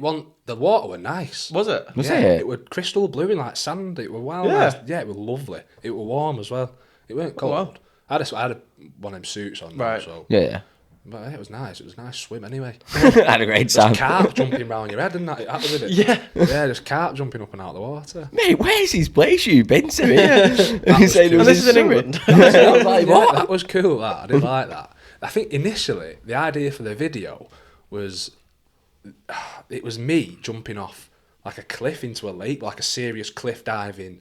Speaker 4: water were nice.
Speaker 3: Was it?
Speaker 2: Was
Speaker 4: Yeah,
Speaker 2: it?
Speaker 4: it was crystal blue and like sand. It was wild.
Speaker 3: Yeah.
Speaker 4: Nice. Yeah, it was lovely. It was warm as well. It weren't cold.
Speaker 3: wow.
Speaker 4: I had one of them suits on.
Speaker 3: Right.
Speaker 4: So,
Speaker 2: Yeah.
Speaker 4: but it was nice. It was a nice swim anyway.
Speaker 2: Had a great time.
Speaker 4: Carp jumping round your head and that. With it.
Speaker 3: Yeah.
Speaker 4: Yeah, just carp jumping up and out of the water.
Speaker 2: Mate, where's his place you've been to here?
Speaker 4: was
Speaker 2: Saying it
Speaker 4: cool.
Speaker 2: was
Speaker 3: And this is in
Speaker 2: Surrey.
Speaker 3: England.
Speaker 2: I was like,
Speaker 4: Yeah,
Speaker 2: what?
Speaker 4: that was cool. That I did like that. I think initially the idea for the video was it was me jumping off like a cliff into a lake, like a serious cliff diving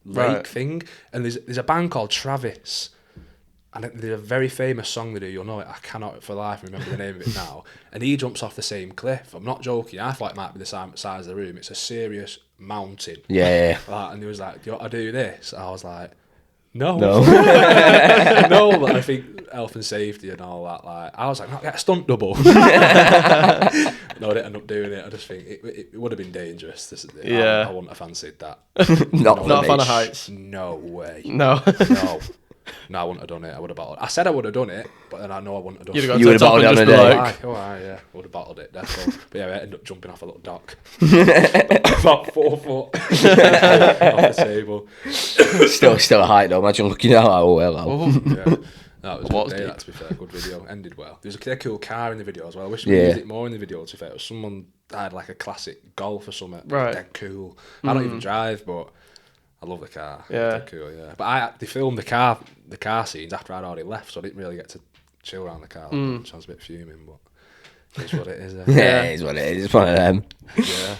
Speaker 4: lake
Speaker 3: Right.
Speaker 4: thing. And there's a band called Travis, and there's a very famous song they do. You'll know it. I cannot for life remember the name of it now. And he jumps off the same cliff. I'm not joking. I thought it might be the size of the room. It's a serious mountain.
Speaker 2: Yeah.
Speaker 4: And he was like, "Do you want to do this?" I was like, "No,
Speaker 2: No.
Speaker 4: no." But I think health and safety and all that. Like, I was like, "Not get a stunt double." No, I didn't end up doing it. I just think it would have been dangerous.
Speaker 3: Yeah.
Speaker 4: I wouldn't have fancied that.
Speaker 2: Not
Speaker 3: Not
Speaker 2: for
Speaker 3: a fan
Speaker 2: me.
Speaker 3: of heights.
Speaker 4: No way.
Speaker 3: No.
Speaker 4: No, I wouldn't have done it. I would have bottled it. I said I would have done it, but then I know I wouldn't have done
Speaker 3: You'd
Speaker 4: it.
Speaker 3: have gone
Speaker 2: You
Speaker 3: to
Speaker 2: would
Speaker 3: the
Speaker 2: have
Speaker 3: top and
Speaker 2: bottled
Speaker 3: just
Speaker 2: it
Speaker 3: be
Speaker 2: on a
Speaker 3: like,
Speaker 4: Yeah, would have bottled it, definitely. But yeah, I ended up jumping off a little dock. About 4 foot off the table.
Speaker 2: Still a height though. Imagine looking out. Oh well.
Speaker 4: Yeah. That was a
Speaker 3: What's
Speaker 4: good day,
Speaker 3: deep?
Speaker 4: that, to be fair. Good video. Ended well. There's a cool car in the video as well. I wish we
Speaker 2: Yeah.
Speaker 4: used it more in the video, to be fair. It was someone that had like a classic Golf or something.
Speaker 3: Right.
Speaker 4: Dead cool. I don't even drive, but I love the car.
Speaker 3: Yeah.
Speaker 4: Dead cool, yeah. But they filmed the car scenes after I'd already left, so I didn't really get to chill around the car. Which I was a bit fuming, but it's what it is.
Speaker 2: Yeah, it is what it is. It's one of them.
Speaker 4: Yeah.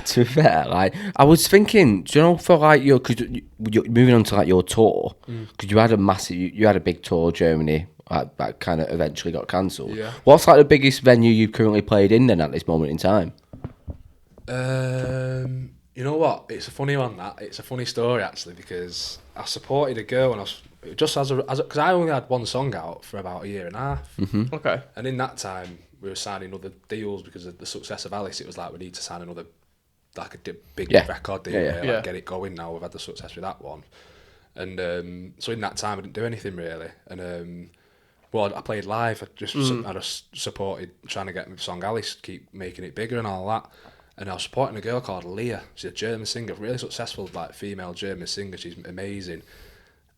Speaker 2: To be fair, like I was thinking, do you know, for like because you're moving on to like your tour, because you had a massive, you had a big tour, Germany, that kind of eventually got cancelled.
Speaker 4: Yeah.
Speaker 2: What's like the biggest venue you've currently played in then at this moment in time?
Speaker 4: You know what? It's a funny one. It's a funny story actually, because I supported a girl when I was just because I only had one song out for about a year and a half,
Speaker 3: Okay.
Speaker 4: and in that time we were signing other deals because of the success of Alice. It was like we need to sign another like a big
Speaker 2: Yeah.
Speaker 4: record deal,
Speaker 2: Yeah.
Speaker 4: like, get it going. Now we've had the success with that one, and so in that time I didn't do anything really, and well, I played live. I just supported trying to get my song Alice, keep making it bigger and all that. And I was supporting a girl called Leah. She's a German singer, really successful, like female German singer. She's amazing.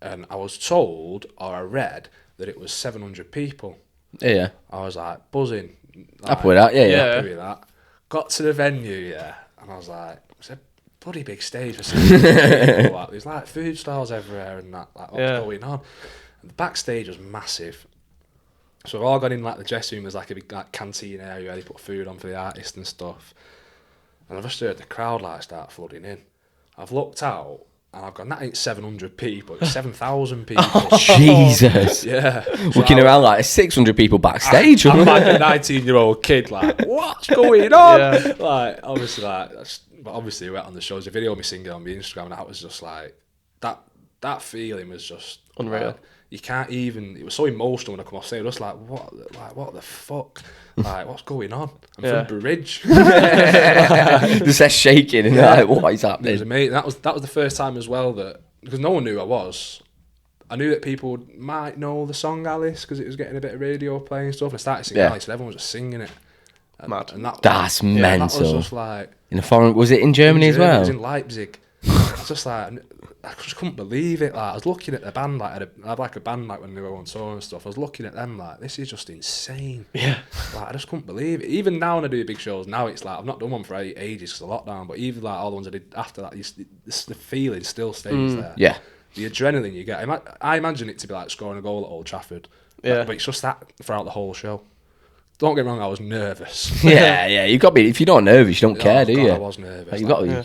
Speaker 4: And I was told, or I read, that it was 700 people.
Speaker 2: Yeah.
Speaker 4: I was like buzzing.
Speaker 2: Happy with that, yeah.
Speaker 4: Happy with that. Got to the venue, and I was like, it's a bloody big stage for 700 people. Like, there's like food stalls everywhere and that. Like, what's going on? And the backstage was massive. So we've all gone in like the dressing room. There's like a big like canteen area where they put food on for the artists and stuff. And I've just heard the crowd like start flooding in. I've looked out and I've gone, that ain't 700 people, it's 7,000 people.
Speaker 2: Jesus.
Speaker 4: Yeah.
Speaker 2: Looking around like 600 people backstage.
Speaker 4: I'm like a 19-year-old kid, like, what's going on?
Speaker 3: Yeah.
Speaker 4: Like, obviously, but obviously, we went on the show. There's a video of me singing on my Instagram, and that was just like, that feeling was just
Speaker 3: Unreal.
Speaker 4: Like, you can't even. It was so emotional when I come off stage. I was like, what the fuck? Like, what's going on? I'm from Bridge.
Speaker 2: Just that shaking and like, what is
Speaker 4: It
Speaker 2: happening?
Speaker 4: was amazing. That was the first time as well that, because no one knew who I was. I knew that people might know the song Alice because it was getting a bit of radio play and stuff. And I started singing Alice, and everyone was just singing it.
Speaker 3: Mad.
Speaker 4: And that,
Speaker 2: That's
Speaker 4: That was
Speaker 2: mental.
Speaker 4: just like
Speaker 2: In a foreign, was it in Germany as
Speaker 4: It
Speaker 2: well?
Speaker 4: was in Leipzig. It's just like I just couldn't believe it. Like, I was looking at the band, like, I had like a band like when they were on tour and stuff. I was looking at them like, this is just insane.
Speaker 3: Yeah.
Speaker 4: Like, I just couldn't believe it. Even now when I do big shows, now it's like, I've not done one for ages because of lockdown, but even like all the ones I did after that, the feeling still stays there.
Speaker 2: Yeah.
Speaker 4: The adrenaline you get. I imagine it to be like scoring a goal at Old Trafford.
Speaker 3: Yeah.
Speaker 4: But it's just that throughout the whole show. Don't get me wrong, I was nervous.
Speaker 2: Yeah. You got to be. If you're not nervous, you don't care, do
Speaker 4: God,
Speaker 2: you?
Speaker 4: I was nervous.
Speaker 2: Like, you got to.
Speaker 3: Yeah.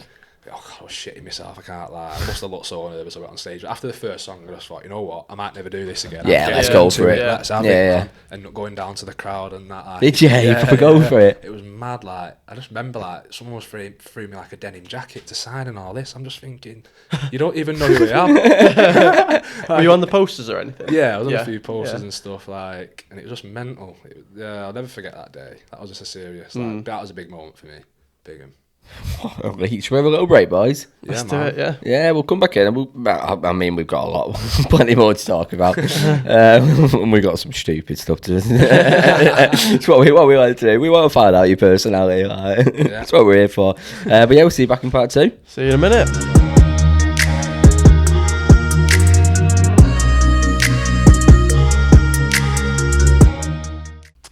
Speaker 4: Oh, God, I was shitting myself, I can't lie. I must have looked so nervous I got on stage. But after the first song, I just thought, you know what, I might never do this again.
Speaker 2: Yeah,
Speaker 4: I'm
Speaker 2: let's
Speaker 4: getting
Speaker 2: go
Speaker 4: into
Speaker 2: for it.
Speaker 4: Let's have
Speaker 2: Yeah,
Speaker 4: it,
Speaker 2: yeah.
Speaker 4: man. And not going down to the crowd and that. Like,
Speaker 2: Did you? You proper go for it?
Speaker 4: It was mad, like, I just remember, like, someone was threw me, like, a denim jacket to sign and all this. I'm just thinking, you don't even know who I am.
Speaker 3: Were you on the posters or anything?
Speaker 4: Yeah, I was on
Speaker 3: Yeah.
Speaker 4: a few posters
Speaker 3: Yeah.
Speaker 4: and stuff, like, and it was just mental. Yeah, I'll never forget that day. That was just a serious, like, that was a big moment for me. Big one.
Speaker 2: Should we have a little break, boys?
Speaker 3: Let's
Speaker 4: Yeah,
Speaker 3: do
Speaker 4: man.
Speaker 3: it, yeah.
Speaker 2: Yeah, we'll come back in. And I mean, we've got a lot, plenty more to talk about. And we've got some stupid stuff to do. It's what we like to do. We want to find out your personality. Like. That's what we're here for. But yeah, we'll see you back in part 2.
Speaker 3: See you in a minute.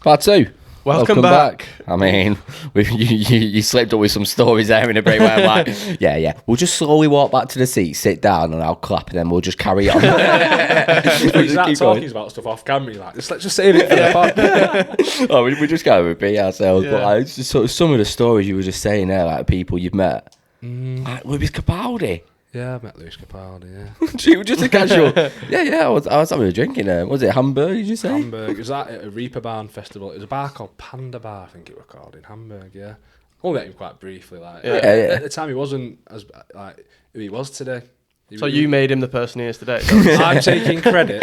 Speaker 2: Part 2.
Speaker 3: Welcome back.
Speaker 2: I mean, you slipped up with some stories there in a break where I'm like, yeah. We'll just slowly walk back to the seat, sit down, and I'll clap, and then we'll just carry on.
Speaker 4: You start
Speaker 2: Keep
Speaker 4: talking
Speaker 2: going.
Speaker 4: about stuff off camera, you're like, let's just save it for the pod.
Speaker 2: Oh, we just gotta repeat ourselves. But
Speaker 3: Yeah.
Speaker 2: like, it's just sort of some of the stories you were just saying there, like people you've met. Like Lewis Capaldi.
Speaker 4: Yeah, I met Lewis Capaldi, yeah.
Speaker 2: She was just a casual. Yeah. I was having a drink in there. Was it Hamburg? Did you say?
Speaker 4: Hamburg. It was at a Reeperbahn festival. It was a bar called Panda Bar, I think it was called, in Hamburg, yeah. Only met him quite briefly, like.
Speaker 3: Yeah.
Speaker 4: At the time, he wasn't as, like, who he was today.
Speaker 3: So you made him the person he is today?
Speaker 4: I'm taking credit.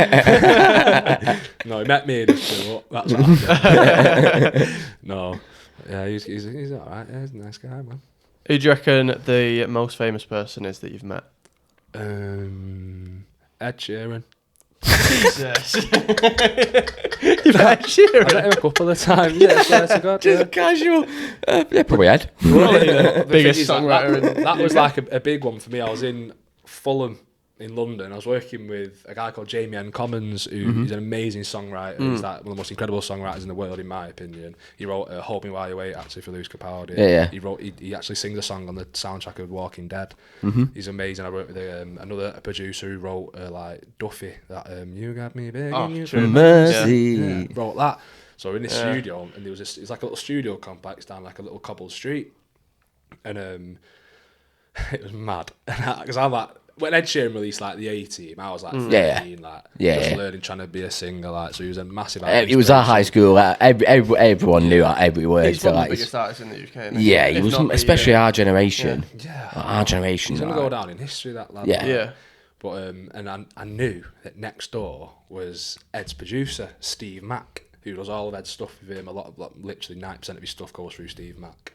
Speaker 4: No, he met me in his school. That's what happened. No. Yeah, he's alright. Yeah, he's a nice guy, man.
Speaker 3: Who do you reckon the most famous person is that you've met?
Speaker 4: Ed Sheeran.
Speaker 3: Jesus. You've met
Speaker 4: I
Speaker 3: Sheeran?
Speaker 4: met him a couple of times. Yeah, swear to God.
Speaker 2: Just
Speaker 4: Yeah.
Speaker 2: casual. Yeah, probably Ed.
Speaker 4: The
Speaker 3: Biggest
Speaker 4: thing is,
Speaker 3: songwriter
Speaker 4: That was like a big one for me. I was in Fulham in London. I was working with a guy called Jamie N. Commons, who is an amazing songwriter. He's like one of the most incredible songwriters in the world, in my opinion. He wrote Hold Me While You Wait, actually, for Lewis Capaldi.
Speaker 2: Yeah.
Speaker 4: He actually sings a song on the soundtrack of Walking Dead. He's amazing. I wrote with another producer who wrote like Duffy, that You Got Me Begging
Speaker 3: Oh,
Speaker 4: You
Speaker 3: true.
Speaker 4: for
Speaker 2: Mercy.
Speaker 4: yeah, wrote that. So we're in this studio, and there was it's like a little studio complex down like a little cobbled street, and it was mad because I'm like, when Ed Sheeran released like the A-Team, I was like 13, like just learning, trying to be a singer, like, so he was a massive.
Speaker 2: It was our high school. Like, everyone knew like, every word.
Speaker 3: He's
Speaker 2: So,
Speaker 3: one of
Speaker 2: like,
Speaker 3: the biggest artists in the UK. Isn't
Speaker 2: yeah, he
Speaker 3: If
Speaker 2: was,
Speaker 3: not the,
Speaker 2: especially our generation.
Speaker 4: Yeah,
Speaker 2: Like, our generation.
Speaker 4: he's gonna
Speaker 2: like,
Speaker 4: go down in history, that lad.
Speaker 2: Yeah.
Speaker 3: Yeah.
Speaker 4: But and I knew that next door was Ed's producer, Steve Mack, who does all of Ed's stuff with him. A lot of literally 90% of his stuff goes through Steve Mack.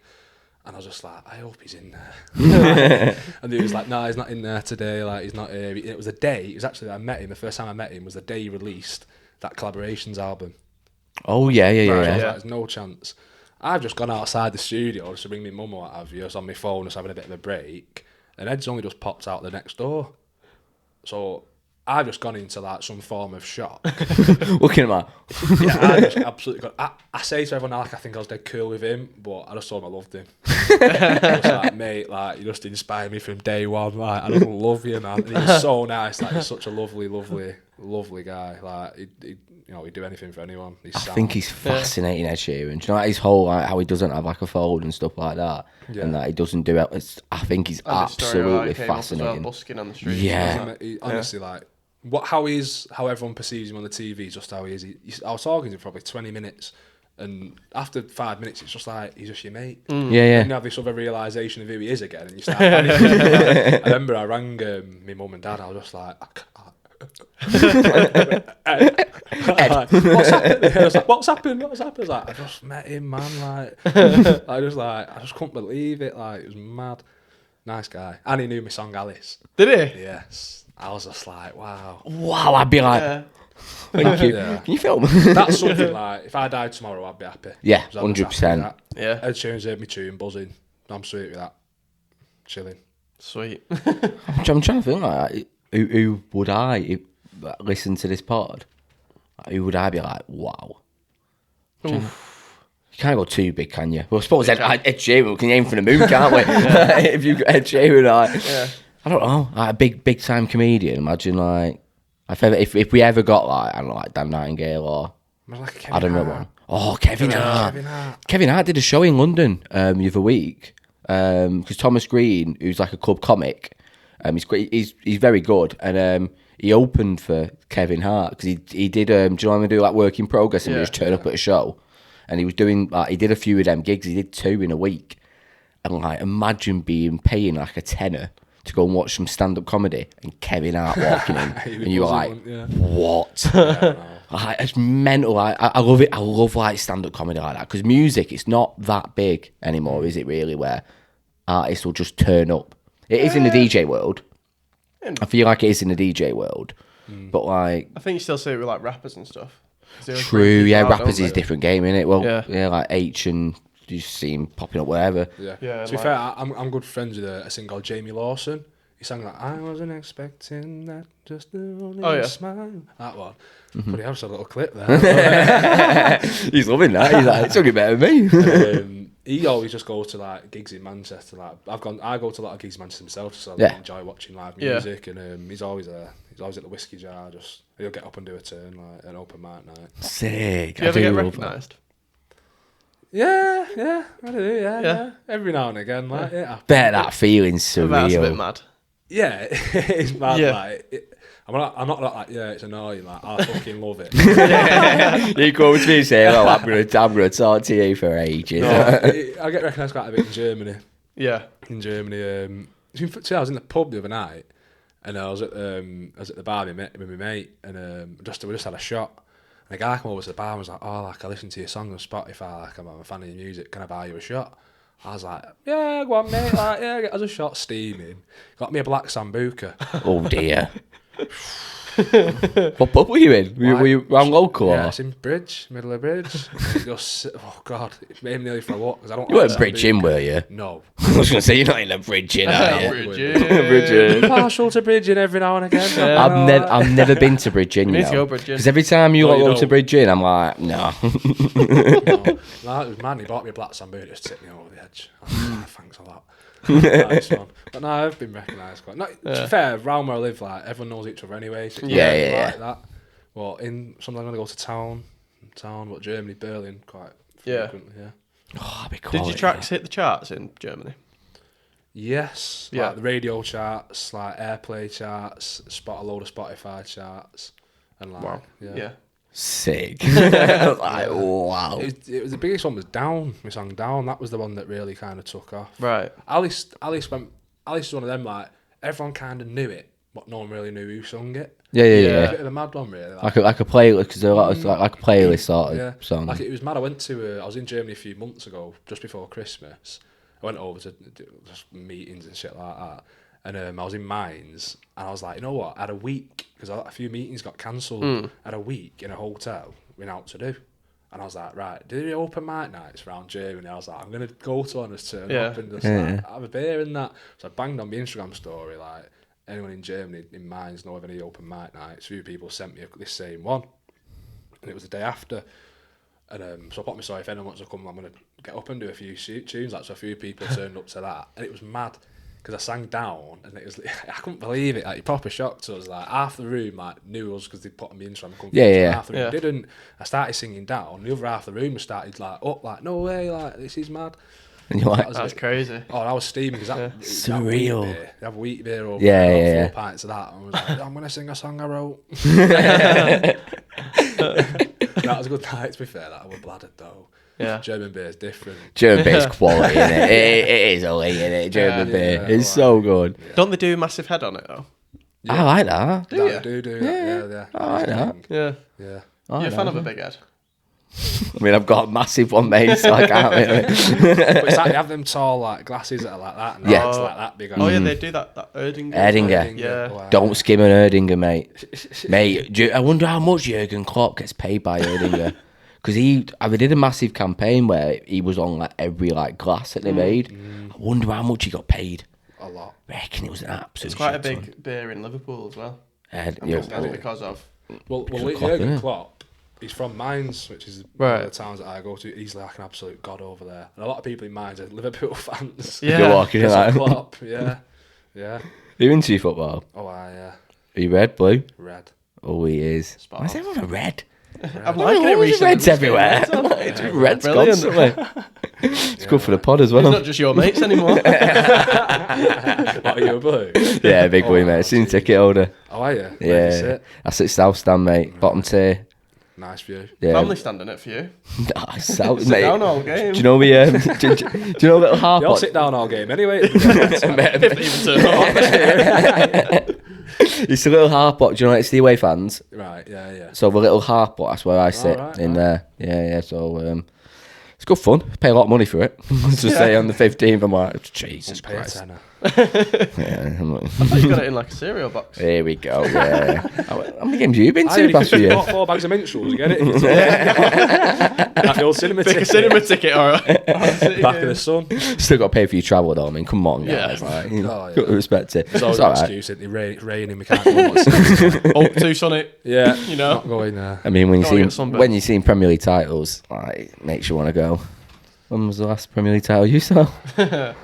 Speaker 4: And I was just like, I hope he's in there. And he was like, no, he's not in there today. Like, he's not here. It was the day. It was actually I met him. The first time I met him was the day he released that Collaborations album.
Speaker 2: Oh yeah.
Speaker 4: So I was
Speaker 3: Yeah.
Speaker 4: like, there's no chance. I've just gone outside the studio just to bring my mum or what have you. I was on my phone, just having a bit of a break. And Ed's only just popped out the next door. So I've just gone into like some form of shock.
Speaker 2: Looking at that.
Speaker 4: Yeah, I just absolutely got. I say to everyone, like, I think I was dead cool with him, but I just told him I loved him. I was like, mate, like, you just inspired me from day one. Like, I just love you, man. And he was so nice. Like, he's such a lovely, lovely, lovely guy. Like, he'd do anything for anyone.
Speaker 2: I think he's fascinating, Ed Sheeran. Do you know, like, his whole like how he doesn't have like a fold and stuff like that, and that he doesn't do it. I think he's
Speaker 3: And the story about
Speaker 2: absolutely
Speaker 3: he came up as well,
Speaker 2: fascinating.
Speaker 3: busking on the street.
Speaker 2: Yeah.
Speaker 4: Honestly, like, how everyone perceives him on the TV is just how he is. I was talking to him for probably 20 minutes, and after 5 minutes, it's just like, he's just your mate.
Speaker 2: Yeah.
Speaker 4: And you have this other realisation of who he is again, and you start panicking. I remember I rang my mum and dad, I was just like, what's happened? I was like, what's happened? I was like, I just met him, man. Like, I just couldn't believe it. Like, it was mad. Nice guy. And he knew my song Alice.
Speaker 3: Did he?
Speaker 4: Yes. I was just like, wow.
Speaker 2: Wow, I'd be like, thank you.
Speaker 4: Yeah.
Speaker 2: Can you film?
Speaker 4: That's something like, if I died tomorrow, I'd be happy.
Speaker 2: Yeah,
Speaker 4: 'Cause I'm just happy
Speaker 2: 100%.
Speaker 4: with that.
Speaker 3: Yeah.
Speaker 4: Ed Sheeran's heard me tune, buzzing. I'm sweet with that. Chilling.
Speaker 3: Sweet.
Speaker 2: I'm trying to think like who would I listen to this pod? Like, who would I be like? Wow. You can't go too big, can you? Well, I suppose Ed Sheeran can aim for the moon, can't we? If you got Ed Sheeran, like, I don't know, like a big time comedian. Imagine like if we ever got like, I don't know, like Dan Nightingale or
Speaker 4: Like
Speaker 2: I don't know one. Oh, Kevin Hart. Kevin Hart did a show in London the other week because Thomas Green, who's like a club comic, he's very good, and he opened for Kevin Hart because he did. Do you know what I mean? Do like work in progress and just turn up at a show, and he was doing like he did a few of them gigs. He did 2 in a week, and like imagine paying like a tenner to go and watch some stand-up comedy and Kevin Hart walking in, and you're like, what? Like, it's mental. I love it. I love like stand-up comedy like that because music, it's not that big anymore, is it really? Where artists will just turn up. It is in the DJ world. I feel like it is in the DJ world, but like
Speaker 3: I think you still see it with like rappers and stuff.
Speaker 2: true, yeah. Rappers is a different game, innit? Well, yeah, like H and you just see him popping up wherever.
Speaker 4: Yeah.
Speaker 3: Yeah,
Speaker 4: To be fair, I'm good friends with a singer called Jamie Lawson. He sang like I wasn't expecting that, just the only smile. That one. But he has a little clip there.
Speaker 2: He's loving that. He's like, it's looking better than me.
Speaker 4: He always just goes to like gigs in Manchester. Like I go to a lot of gigs in Manchester myself, so I enjoy watching live music. And he's always there. He's always at the Whiskey Jar. Just he'll get up and do a turn like an open mic night.
Speaker 2: Sick.
Speaker 3: Do you ever get recognised?
Speaker 4: Yeah, I do. Yeah. Every now and again, like it happens.
Speaker 2: Bet that feeling's surreal.
Speaker 3: That's a bit mad.
Speaker 4: Yeah, it's mad. Yeah. Like I'm not like it's annoying. Like I fucking love it.
Speaker 2: You come to me and say, "Oh, I'm gonna talk to you for ages."
Speaker 4: No, I get recognised quite a bit in Germany.
Speaker 3: Yeah,
Speaker 4: in Germany. I was in the pub the other night, and I was at the bar with my mate, and we just had a shot. And a guy came over to the bar and was like, "Oh, like I listen to your song on Spotify. Like I'm a fan of your music. Can I buy you a shot?" I was like, "Yeah, go on, mate. Like, yeah, get us a shot, steaming." Got me a black sambuca.
Speaker 2: Oh dear. What pub were you in? Were you around local?
Speaker 4: Yeah, it's in Bridge, middle of Bridge. Oh god, it made me nearly throw up because I don't.
Speaker 2: You weren't Bridge Inn, were you?
Speaker 4: No.
Speaker 2: I was gonna say you're not in a Bridge Inn, are you?
Speaker 3: Bridge Inn.
Speaker 4: Partial to Bridge Inn every now and again.
Speaker 2: Yeah. I've never been to Bridge Inn.
Speaker 3: You need to go Bridge Inn.
Speaker 2: Because every time you go to Bridge Inn, I'm like, no.
Speaker 4: No, it was mad. He bought me a black sambuca, just tipped me over the edge. Thanks a lot. Nice one. But no, I've been recognised quite. To be fair, around where I live, like everyone knows each other anyway. So like that. Well, sometimes I'm gonna go to town, but Germany, Berlin, quite frequently. Yeah.
Speaker 2: Oh, that'd be cool.
Speaker 3: Did your tracks hit the charts in Germany?
Speaker 4: Yes. Like the radio charts, like airplay charts, a load of Spotify charts, and like
Speaker 2: Sick. Like, wow.
Speaker 4: It was the biggest one was Down. My song Down. That was the one that really kind of took off.
Speaker 3: Right.
Speaker 4: Alice was one of them, like everyone kind of knew it, but no one really knew who sung it.
Speaker 2: Yeah.
Speaker 4: A bit of a mad one, really.
Speaker 2: Like a playlist, because there are a lot of like a playlist sort of song.
Speaker 4: Like it was mad. I was in Germany a few months ago, just before Christmas. I went over to just meetings and shit like that. And I was in Mainz, and I was like, you know what? I had a week, because a few meetings got cancelled. I had a week in a hotel, we out to do. And I was like, right, do the open mic nights around Germany? I was like, I'm going to go to one and turn up and just like, have a beer and that. So I banged on my Instagram story, like, anyone in Germany, in Mainz, know of any open mic nights? A few people sent me this same one. And it was the day after. And so I put my story, if anyone wants to come, I'm going to get up and do a few tunes. Like, so a few people turned up to that. And it was mad. Because I sang Down, and it was, I couldn't believe it. Like, it proper shocked us. Like, half the room knew us because they put on the Instagram. Half the room didn't. I started singing Down. The other half of the room started like up, like, no way, like, this is mad.
Speaker 2: And you're like,
Speaker 3: that's crazy.
Speaker 4: Oh, I was steaming because that
Speaker 2: surreal.
Speaker 4: They have wheat beer over 4 pints of that. And I was like, I'm going to sing a song I wrote. That was a good night, to be fair. That I was bladdered though. Yeah. German beer is different.
Speaker 2: German beer is quality, isn't it? It is elite, isn't it? German beer. It's so good.
Speaker 3: Yeah. Don't they do a massive head on it though?
Speaker 2: Yeah. I like that.
Speaker 4: Do you? Do. Yeah.
Speaker 2: I like that.
Speaker 3: Yeah.
Speaker 2: You're
Speaker 3: a fan of a big head?
Speaker 2: I mean, I've got a massive one, mate, so I can't really.
Speaker 4: But it's like they have them tall like glasses that are like that, and it's like that big.
Speaker 3: Oh yeah, they do that Erdinger.
Speaker 2: Erdinger.
Speaker 3: Yeah.
Speaker 4: Wow.
Speaker 2: Don't skim an Erdinger, mate. I wonder how much Jurgen Klopp gets paid by Erdinger. Because they did a massive campaign where he was on like every like glass that they made. I wonder how much he got paid.
Speaker 4: a lot.
Speaker 2: Reckon it was an absolute.
Speaker 3: It's quite a
Speaker 2: shit ton.
Speaker 3: big beer in Liverpool as well.
Speaker 2: Yeah,
Speaker 3: I'm guessing that's because of.
Speaker 4: Well,
Speaker 2: Klopp,
Speaker 4: Jurgen
Speaker 2: innit?
Speaker 4: Klopp, he's from Mainz, which is one
Speaker 3: Right.
Speaker 4: of the towns that I go to. He's like an absolute god over there. And a lot of people in Mainz are Liverpool fans.
Speaker 3: Yeah.
Speaker 2: You're walking in
Speaker 4: Because
Speaker 2: like.
Speaker 4: of Klopp, yeah. Yeah.
Speaker 2: Are you into football?
Speaker 4: Oh,
Speaker 2: Are you red, blue?
Speaker 4: red.
Speaker 2: Oh, he is.
Speaker 3: Spot
Speaker 2: Why is
Speaker 3: on.
Speaker 2: everyone red?
Speaker 3: I'm liking it
Speaker 2: There's
Speaker 3: recently.
Speaker 2: reds everywhere. It's reds
Speaker 3: Brilliant.
Speaker 2: constantly. It's good for the pod as
Speaker 3: It's
Speaker 2: well.
Speaker 3: not just your mates anymore.
Speaker 4: What, are you a blue?
Speaker 2: Yeah, big boy, mate. Season ticket holder.
Speaker 4: Oh, are you? Where do you
Speaker 2: Yeah.
Speaker 4: sit?
Speaker 2: I sit south stand, mate. Bottom tier.
Speaker 4: Nice view.
Speaker 2: Yeah.
Speaker 3: Family standing it for you.
Speaker 2: South,
Speaker 3: Sit
Speaker 2: mate.
Speaker 3: down all game.
Speaker 2: Do you know me? Do you know little half
Speaker 4: They all
Speaker 2: pot?
Speaker 4: sit down all game anyway.
Speaker 2: It's a little half pot. Do you know it's the away fans?
Speaker 4: Right, yeah.
Speaker 2: So the little half pot, that's where I sit in there. Yeah. So it's good fun. Pay a lot of money for it. To say on the 15th, I'm like, Jesus
Speaker 4: Pay a
Speaker 2: Christ.
Speaker 4: tenner.
Speaker 2: Yeah, I'm like,
Speaker 3: I thought you got it in like a cereal box.
Speaker 2: here we go. Yeah. How many games have you been
Speaker 4: I
Speaker 2: to
Speaker 4: only
Speaker 2: the past few
Speaker 4: could
Speaker 2: years?
Speaker 4: bought 4 bags of Minstrels, you get it? Like the old cinema
Speaker 3: Pick a
Speaker 4: ticket.
Speaker 3: cinema ticket, alright.
Speaker 4: Back in the sun.
Speaker 2: Still got to pay for your travel though. I mean, come on,
Speaker 3: Yeah.
Speaker 2: guys. Like, you know,
Speaker 4: Oh, yeah.
Speaker 2: got to respect it.
Speaker 4: It's always
Speaker 2: all
Speaker 4: an
Speaker 2: right.
Speaker 4: excuse, isn't it? Raining, we can't go on what's
Speaker 3: Oh, too sunny.
Speaker 4: Yeah,
Speaker 3: You know.
Speaker 4: not going there.
Speaker 2: I mean,
Speaker 3: Don't get sunburned.
Speaker 2: when you seen Premier League titles, like, it makes you want to go. When was the last Premier League title you saw?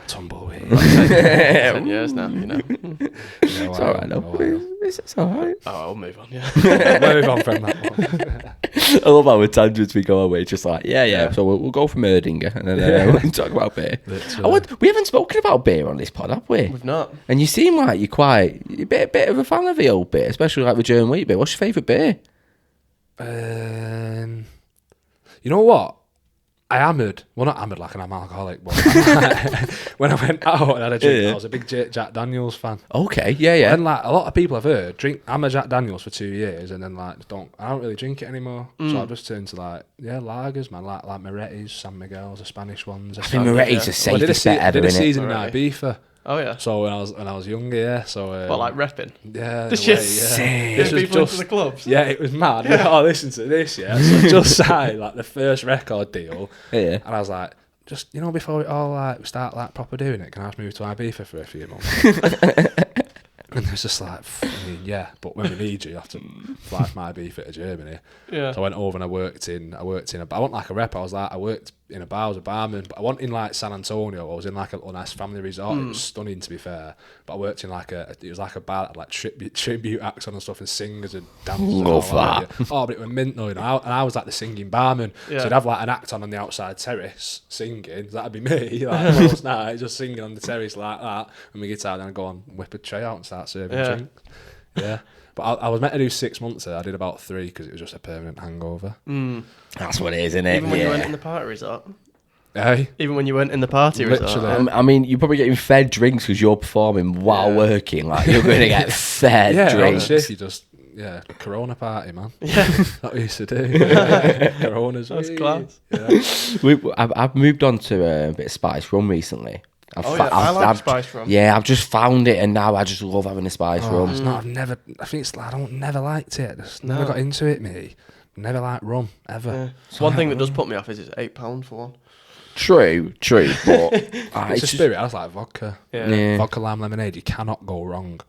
Speaker 4: Tumbleweed.
Speaker 3: 10 years now, you know.
Speaker 2: It's all right, though. It's all right.
Speaker 3: Oh, I'll move on, yeah.
Speaker 4: Move on from that one.
Speaker 2: I love how with tangents we go away, just like, yeah. So we'll go from Erdinger and then we can talk about beer. We haven't spoken about beer on this pod, have we?
Speaker 3: We've not.
Speaker 2: And you seem like you're a bit of a fan of the old beer, especially like the German wheat beer. What's your favourite beer?
Speaker 4: You know what? I hammered. Well, not hammered like I'm alcoholic, but when I went out and had a drink,
Speaker 2: Yeah.
Speaker 4: I was a big Jack Daniels fan.
Speaker 2: Okay, yeah.
Speaker 4: And like a lot of people I've heard, I'm a Jack Daniels for 2 years, and then like I don't really drink it anymore. So I've just turned to lagers, man, like Moretti's, San Miguel's, the Spanish ones.
Speaker 2: I think Moretti's the safest bet
Speaker 4: I
Speaker 2: ever,
Speaker 4: did a
Speaker 2: innit?
Speaker 4: season in
Speaker 3: Moretti.
Speaker 4: Ibiza.
Speaker 3: Oh, yeah.
Speaker 4: So when I was younger, yeah. So
Speaker 3: What, like repping?
Speaker 4: yeah,
Speaker 3: This
Speaker 4: in a way,
Speaker 3: is
Speaker 4: yeah.
Speaker 3: Get people into the clubs.
Speaker 4: Yeah, it was mad. Oh, listen to this, yeah. So I just signed like the first record deal,
Speaker 2: Yeah.
Speaker 4: and I was like, just before we all like start like proper doing it, can I just move to Ibiza for a few months? And it's just like, I mean, yeah, but when we need you have to fly from Ibiza to Germany.
Speaker 3: Yeah.
Speaker 4: So I went over and I worked in I wasn't like a rep, I worked in a bar, I was a barman, but I wasn't in like San Antonio, I was in like a nice family resort. It was stunning, to be fair, but I worked in like it was like a bar that had like tribute acts on and stuff, and singers and dancers and all
Speaker 2: Love
Speaker 4: that.
Speaker 2: that.
Speaker 4: Oh, but it was mint though, and I was like the singing barman,
Speaker 3: Yeah.
Speaker 4: so I'd have like an act on the outside terrace singing, that'd be me, like most night, just singing on the terrace like that, and my guitar, then I'd go and whip a tray out and start serving
Speaker 3: Yeah.
Speaker 4: drinks. Yeah. But I was meant to do 6 months there. I did about 3 because it was just a permanent hangover.
Speaker 2: That's what it is, isn't it?
Speaker 3: Even when you went in the party resort.
Speaker 4: Hey,
Speaker 3: Even when you went in the party resort.
Speaker 4: Literally.
Speaker 2: I mean, you're probably getting fed drinks because you're performing while
Speaker 3: Yeah.
Speaker 2: working. Like, you're going to get fed
Speaker 4: yeah,
Speaker 2: drinks.
Speaker 4: honestly, you just Corona party, man.
Speaker 3: Yeah.
Speaker 4: That's what we used to do. Coronas.
Speaker 3: That's
Speaker 4: wee.
Speaker 3: class.
Speaker 4: Yeah.
Speaker 2: I've moved on to a bit of spice rum recently.
Speaker 3: I like spice rum.
Speaker 2: Yeah, I've just found it, and now I just love having a spice rum.
Speaker 4: It's not. I think it's like never liked it. Just never got into it, me. Never liked rum ever.
Speaker 3: Yeah. One thing that does put me off is it's £8 for one.
Speaker 2: True, but
Speaker 4: It's a spirit. I was like vodka.
Speaker 2: Yeah.
Speaker 4: Vodka lime lemonade. You cannot go wrong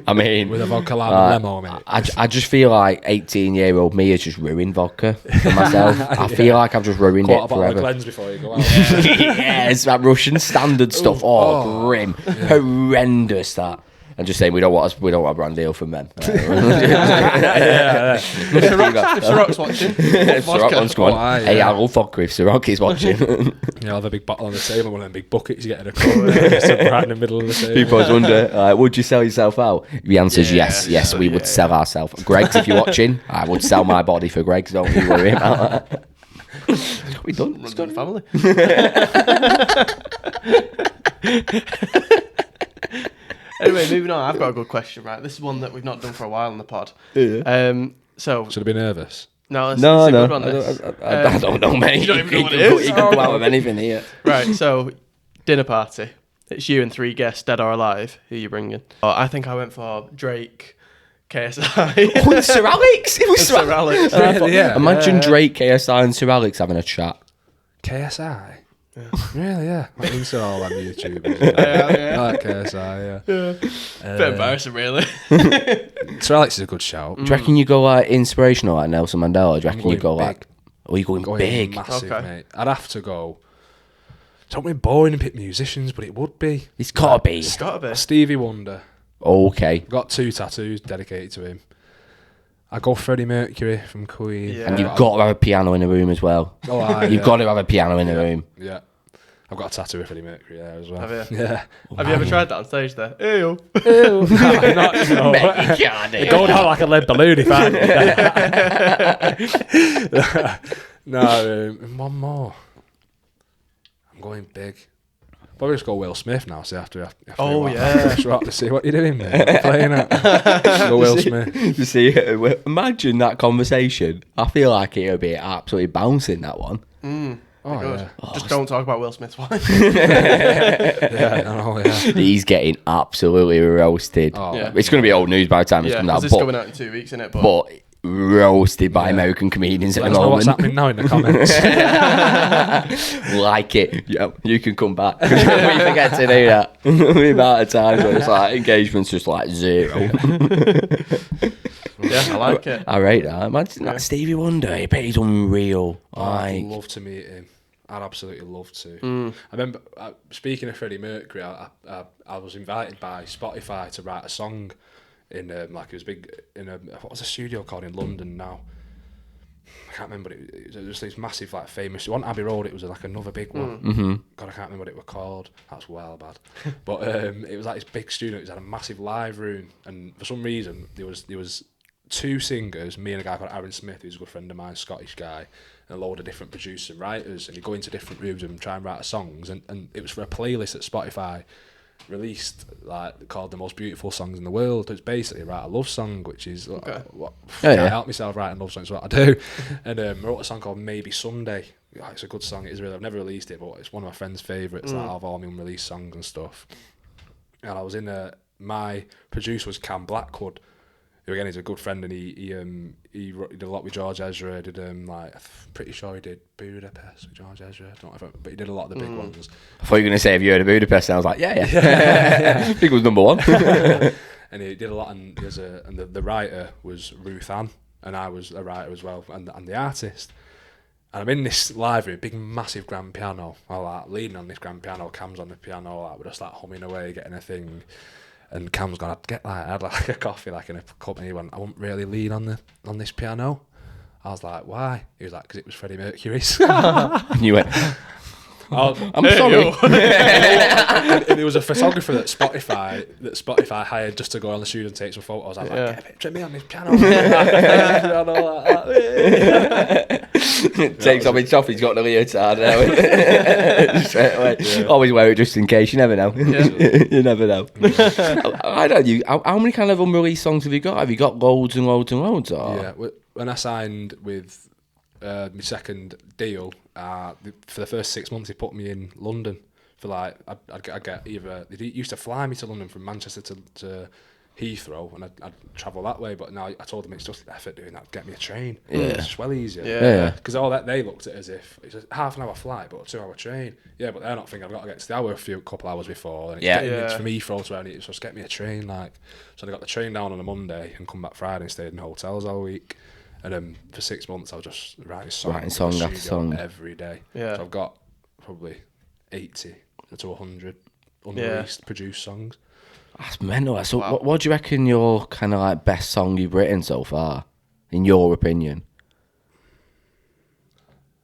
Speaker 2: I mean,
Speaker 4: with a vodka lime and lemon. Mate.
Speaker 2: I just feel like 18-year-old me has just ruined vodka for myself. I feel like I've just ruined
Speaker 4: Quarter
Speaker 2: it
Speaker 4: bottle of
Speaker 2: forever.
Speaker 4: cleanse before you go out.
Speaker 2: Yeah, it's that Russian standard stuff. Grim, horrendous that. And just saying we don't want a brand deal from them.
Speaker 3: Siroc's watching.
Speaker 2: Ciroc wants to go on.
Speaker 4: Oh, aye,
Speaker 2: Hey,
Speaker 4: yeah.
Speaker 2: I love vodka if Ciroc is watching.
Speaker 4: You have a big bottle on the table, one of them big buckets you get in a cup, right in the middle of the table.
Speaker 2: People always wonder, would you sell yourself out? The answer is yes. Yes, we would sell ourselves. Greg's, if you're watching, I would sell my body for Greg's. Don't you worry about that. We done.
Speaker 3: Runs in the family. Anyway, moving on. I've got a good question, right? This is one that we've not done for a while in the pod. So
Speaker 4: Should have been nervous.
Speaker 3: no, it's
Speaker 2: No,
Speaker 3: a
Speaker 2: no.
Speaker 3: good one. This.
Speaker 2: I don't know, mate.
Speaker 3: You don't even know what it
Speaker 2: You
Speaker 3: is?
Speaker 2: can go out with anything here.
Speaker 3: Right, so dinner party. It's you and 3 guests, dead or alive. Who you bringing? Oh, I think I went for Drake, KSI.
Speaker 2: Oh, it's Sir Alex. It was
Speaker 3: Sir Alex.
Speaker 2: And I thought,
Speaker 4: Yeah.
Speaker 2: imagine Drake, KSI, and Sir Alex having a chat.
Speaker 4: KSI. Really, yeah. I'm into all on YouTube.
Speaker 3: Yeah.
Speaker 4: Like KSI, yeah.
Speaker 3: Bit embarrassing, really.
Speaker 4: Sir Alex is a good shout.
Speaker 2: Do you reckon you go like inspirational like Nelson Mandela? Do you reckon you go
Speaker 4: going
Speaker 2: like...
Speaker 4: big.
Speaker 2: Are you going big?
Speaker 4: Massive,
Speaker 3: Okay.
Speaker 4: mate. I'd have to go. Don't be boring and pick musicians, but it would be.
Speaker 2: It's gotta be.
Speaker 3: It's gotta be.
Speaker 4: Stevie Wonder.
Speaker 2: Okay.
Speaker 4: Got 2 tattoos dedicated to him. I go Freddie Mercury from Queen.
Speaker 3: Yeah.
Speaker 2: And you've got to have a piano in the room as well.
Speaker 4: Oh, aye,
Speaker 2: You've
Speaker 4: yeah.
Speaker 2: got to have a piano in the room.
Speaker 4: Yeah. I've got a tattoo of Freddie Mercury there as well.
Speaker 3: Have you?
Speaker 4: Yeah.
Speaker 3: Have you ever tried that on stage there? Ew.
Speaker 4: No.
Speaker 2: Mate, you can't do
Speaker 4: Going out like a lead balloon if I did that. No, and one more. I'm going big. Probably just go Will Smith now. See after
Speaker 3: Oh, yeah.
Speaker 4: to see what you're doing, mate. Playing it. Go Will Smith.
Speaker 2: You see, imagine that conversation. I feel like it would be absolutely bouncing, that one.
Speaker 4: Oh
Speaker 3: Good.
Speaker 4: yeah.
Speaker 3: Just don't talk about Will Smith's wife.
Speaker 4: Yeah, I know. Yeah.
Speaker 2: He's getting absolutely roasted.
Speaker 4: Oh,
Speaker 3: Yeah.
Speaker 2: It's going to be old news by the time it's
Speaker 3: Yeah,
Speaker 2: coming out.
Speaker 3: because it's coming out in 2 weeks, isn't it?
Speaker 2: But roasted by American comedians at
Speaker 4: Let
Speaker 2: the
Speaker 4: us know what's
Speaker 2: moment.
Speaker 4: happening now in the comments.
Speaker 2: Like it. Yeah, you can come back. We forget to do that. The amount of times where it's like engagement's just like 0.
Speaker 3: Yeah, I like it.
Speaker 2: I rate that. Imagine that Stevie Wonder. I bet he's unreal.
Speaker 4: I'd
Speaker 2: Like,
Speaker 4: love to meet him. I'd absolutely love to. I remember, speaking of Freddie Mercury, I was invited by Spotify to write a song in like it was big in a what was a studio called in London now. I can't remember. It was just this massive like famous. It wasn't Abbey Road. It was like another big one. God, I can't remember what it was called. That's well bad. But it was like this big studio. It had a massive live room, and for some reason there was 2 singers, me and a guy called Aaron Smith, who's a good friend of mine, Scottish guy, and a load of different producers and writers, and you go into different rooms and try and write songs, and it was for a playlist that Spotify released, like called The Most Beautiful Songs in the World. It's basically write a love song, which is what
Speaker 2: yeah.
Speaker 4: I help myself writing love songs, what I do. And I wrote a song called Maybe Someday. Yeah, it's a good song. It is really. I've never released it, but it's one of my friend's favourites, like of all my unreleased songs and stuff. And I was in my producer was Cam Blackwood, who again is a good friend, and he did a lot with George Ezra. Did like I'm pretty sure he did Budapest with George Ezra. I don't know but he did a lot of the big ones.
Speaker 2: I thought you were going to say, have you heard of Budapest? And I was like, yeah. I think it was number 1.
Speaker 4: And he did a lot, and the writer was Ruth Ann, and I was a writer as well, and the artist. And I'm in this library, big massive grand piano. I'm like leaning on this grand piano. Cam's on the piano, like we're just like humming away, getting a thing. And Cam's gone, I'd like a coffee, like in a cup, and he went, I won't really lean on this piano. I was like, why? He was like, because it was Freddie Mercury's.
Speaker 2: And you went, I'm sorry.
Speaker 4: And there was a photographer that Spotify hired just to go on the studio and take some photos. I was like, get a picture of me on this piano.
Speaker 2: Takes off his top, he's got the leotard now. Straight away. Always wear it just in case, you never know. You never know. I don't you. How many kind of unreleased songs have you got? Have you got loads and loads and loads? Or?
Speaker 4: Yeah, when I signed with my second deal, for the first 6 months, he put me in London for like I'd get either they used to fly me to London from Manchester to Heathrow, and I'd travel that way. But now I told them it's just effort doing that. Get me a train.
Speaker 2: Yeah.
Speaker 4: It's just well easier.
Speaker 2: Yeah.
Speaker 4: Because all that they looked at it as if it's a half an hour flight, but a 2 hour train. Yeah, but they're not thinking I've got to get to the hour a couple hours before. And it's from Heathrow to where I need to just get me a train. Like, so I got the train down on a Monday and come back Friday and stayed in hotels all week. And for 6 months, I was just writing song
Speaker 2: after song
Speaker 4: every day.
Speaker 3: Yeah.
Speaker 4: So I've got probably 80 to 100 unreleased produced songs.
Speaker 2: That's mental. So what do you reckon your kind of like best song you've written so far, in your opinion?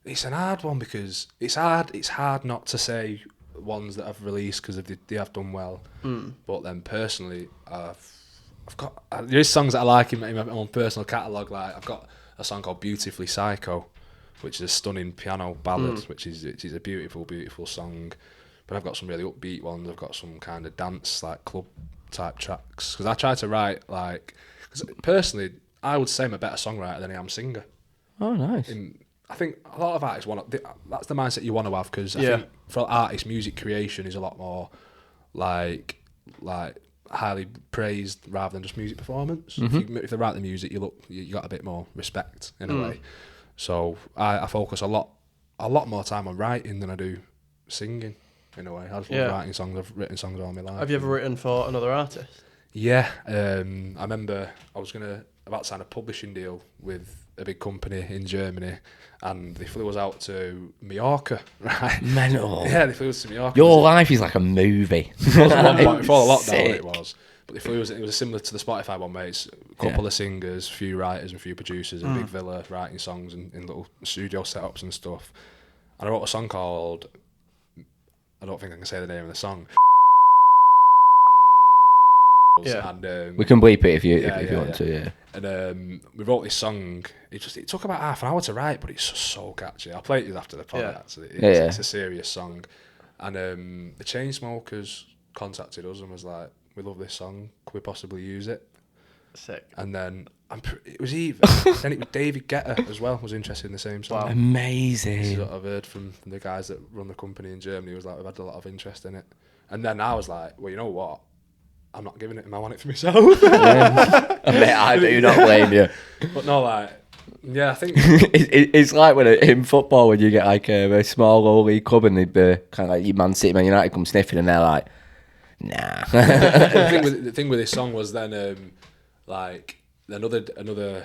Speaker 4: It's an hard one because it's hard not to say ones that I've released because they have done well. But then personally, I've got there is songs that I like in my own personal catalogue. Like I've got a song called "Beautifully Psycho," which is a stunning piano ballad, which is a beautiful, beautiful song. But I've got some really upbeat ones. I've got some kind of dance, like club type tracks. Because I try to write like, because personally, I would say I'm a better songwriter than I am singer.
Speaker 2: Oh, nice.
Speaker 4: I think a lot of artists that's the mindset you want to have, because I think for artists, music creation is a lot more like highly praised rather than just music performance. If they write the music, you got a bit more respect in a way. So I focus a lot more time on writing than I do singing in a way. I just
Speaker 3: Yeah.
Speaker 4: love writing songs. I've written songs all my life.
Speaker 3: Have you ever written for another artist?
Speaker 4: Yeah, I remember I was about to sign a publishing deal with a big company in Germany, and they flew us out to Mallorca, right?
Speaker 2: Mental.
Speaker 4: Yeah, they flew us to Mallorca.
Speaker 2: Your life is like a movie.
Speaker 4: It was at one point before the lockdown,
Speaker 2: Sick.
Speaker 4: it was. But they flew us, it was similar to the Spotify one, mate. It's a couple of singers, a few writers and a few producers in a big villa writing songs in little studio setups and stuff. And I wrote a song called, I don't think I can say the name of the song.
Speaker 3: Yeah.
Speaker 4: And,
Speaker 2: We can bleep it if you want to, yeah.
Speaker 4: And we wrote this song. It took about half an hour to write, but it's just so catchy. I'll play it you after the pod.
Speaker 3: Yeah.
Speaker 4: Actually,
Speaker 2: Yeah.
Speaker 4: it's a serious song. And the Chainsmokers contacted us and was like, "We love this song. Could we possibly use it?"
Speaker 3: Sick.
Speaker 4: And then it was even. Then it was David Guetta as well was interested in the same song.
Speaker 3: Wow.
Speaker 4: This is
Speaker 2: Amazing.
Speaker 4: what I've heard from the guys that run the company in Germany. Was like, we've had a lot of interest in it. And then I was like, well, you know what? I'm not giving it him. I want it for myself.
Speaker 2: Mate, I do not blame you.
Speaker 4: But no, like, yeah, I think
Speaker 2: It's like when in football when you get like a small low league club and they kind of like your Man City, Man United come sniffing and they're like, nah.
Speaker 4: the thing with this song was then like another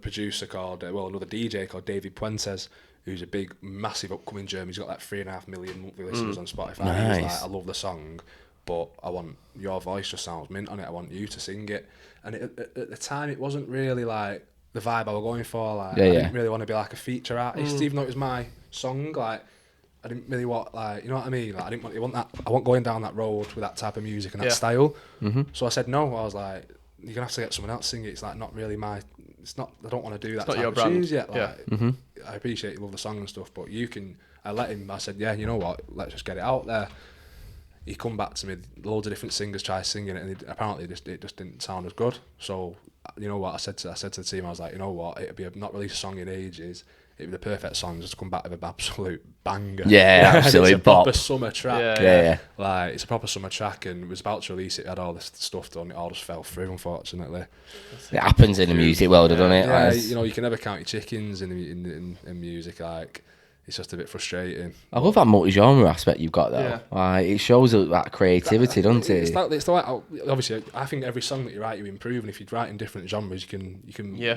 Speaker 4: producer called another DJ called David Puentes, who's a big massive upcoming German. He's got like 3.5 million monthly listeners on Spotify.
Speaker 2: Nice.
Speaker 4: He was like, I love the song, but I want your voice just sounds mint on it. I want you to sing it. And at the time, it wasn't really like the vibe I was going for. Like, I didn't really want to be like a feature artist, even though it was my song. Like, I didn't really want, like, you know what I mean? Like, I didn't want that. I wasn't going down that road with that type of music and that style. So I said no. I was like, you're gonna have to get someone else to sing it. It's like not really my. It's not. I don't want to do that
Speaker 3: not
Speaker 4: type
Speaker 3: your
Speaker 4: of
Speaker 3: brand.
Speaker 4: tunes yet. Like,
Speaker 3: Yeah.
Speaker 4: I appreciate you love the song and stuff, but you can. I let him. I said, yeah, you know what? Let's just get it out there. He come back to me. Loads of different singers try singing it, and apparently it just didn't sound as good. So you know what I said to the team. I was like, you know what? It'd be not released a song in ages. It'd be the perfect song just to come back with an absolute banger.
Speaker 2: Yeah, absolute
Speaker 4: it's a proper
Speaker 2: bop.
Speaker 4: summer track.
Speaker 2: Yeah.
Speaker 4: Like it's a proper summer track, and was about to release it. Had all this stuff done. It all just fell through, unfortunately.
Speaker 2: It happens in the music world, doesn't it?
Speaker 4: Yeah,
Speaker 2: Like,
Speaker 4: you know, you can never count your chickens in music. Like it's just a bit frustrating.
Speaker 2: I love that multi-genre aspect you've got though.
Speaker 3: Yeah.
Speaker 2: Like, it shows that creativity, doesn't it?
Speaker 4: It's the way, obviously, I think every song that you write, you improve, and if you write in different genres, you can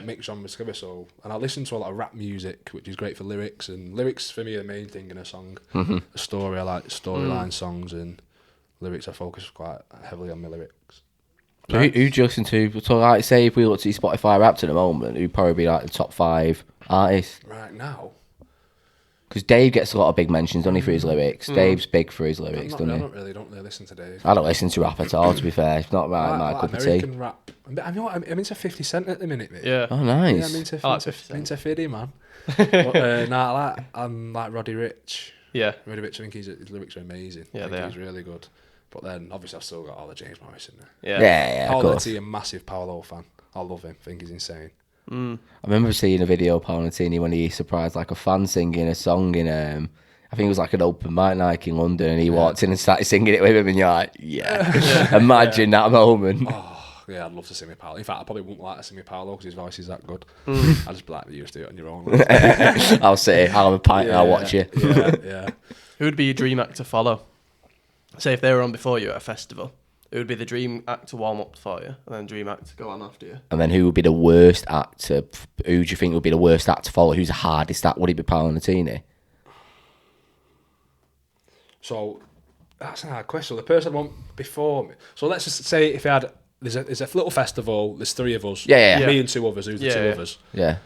Speaker 4: make genres together. So, and I listen to a lot of rap music, which is great for lyrics, and lyrics for me are the main thing in a song. A story, I like storyline songs, and lyrics I focus quite heavily on my lyrics.
Speaker 2: So who do you listen to? So, like, say if we looked at your Spotify Wrapped at the moment, who'd probably be like the top 5 artists?
Speaker 4: Right now,
Speaker 2: Because Dave gets a lot of big mentions, doesn't he, for his lyrics? Dave's big for his lyrics, doesn't
Speaker 4: I
Speaker 2: he?
Speaker 4: don't really listen to Dave.
Speaker 2: I don't listen to rap at all, to be fair. It's not my cup of tea.
Speaker 4: American rap. I know I'm into 50 Cent at the minute, mate.
Speaker 3: Yeah.
Speaker 2: Oh,
Speaker 4: Yeah,
Speaker 2: nice.
Speaker 4: I'm into
Speaker 3: I like 50 Cent.
Speaker 4: into Fiddy, man. But, I'm like Roddy Rich.
Speaker 3: Yeah.
Speaker 4: Roddy Rich, I think his lyrics are amazing.
Speaker 3: Yeah,
Speaker 4: I
Speaker 3: they
Speaker 4: think he's really good. But then, obviously, I've still got all the James Morris in there.
Speaker 3: Yeah.
Speaker 2: Yeah, of
Speaker 4: Paolo
Speaker 2: course.
Speaker 4: T, a massive Paolo fan. I love him. I think he's insane.
Speaker 2: I remember seeing a video of Paul Nutini when he surprised like a fan singing a song in I think it was like an open mic night in London, and he walked in and started singing it with him, and you're like, imagine that moment.
Speaker 4: Oh, yeah, I'd love to sing with Paolo. In fact, I probably wouldn't like to sing with Paolo because his voice is that good. I'd just be like, you just do it on your own.
Speaker 2: I'll sit here, I'll have a pint, and I'll watch you.
Speaker 4: Yeah.
Speaker 3: Who would be your dream act to follow? Say if they were on before you at a festival, it would be the dream act to warm up for you, and then dream act to go on after you.
Speaker 2: And then who would be the worst act to, who do you think would be the worst act to follow? Who's the hardest act? Would it be Paolo Nutini?
Speaker 4: So that's a hard question. The person I want before me. So let's just say if I had there's a little festival. There's 3 of us.
Speaker 2: Yeah.
Speaker 4: Me and 2 others. Who's the 2 others?
Speaker 2: Yeah.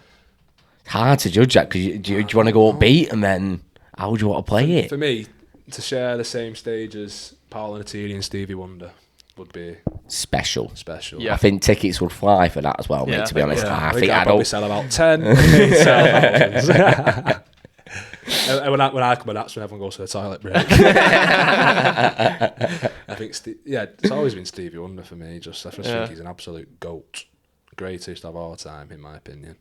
Speaker 2: It's hard to judge that, because do you want to go upbeat, and then how would you want to play it?
Speaker 4: For me, to share the same stage as Paolo Nutini and Stevie Wonder would be
Speaker 2: Special.
Speaker 3: Yeah.
Speaker 2: I think tickets would fly for that as well, mate,
Speaker 3: Yeah,
Speaker 2: to be honest.
Speaker 4: Yeah,
Speaker 2: I think
Speaker 4: I'd
Speaker 2: I
Speaker 4: probably
Speaker 2: don't.
Speaker 4: sell about 10. They'd sell thousands. And when I come in, that's when everyone goes to the toilet break. I think, it's always been Stevie Wonder for me. I just think he's an absolute goat. Greatest of all time, in my opinion.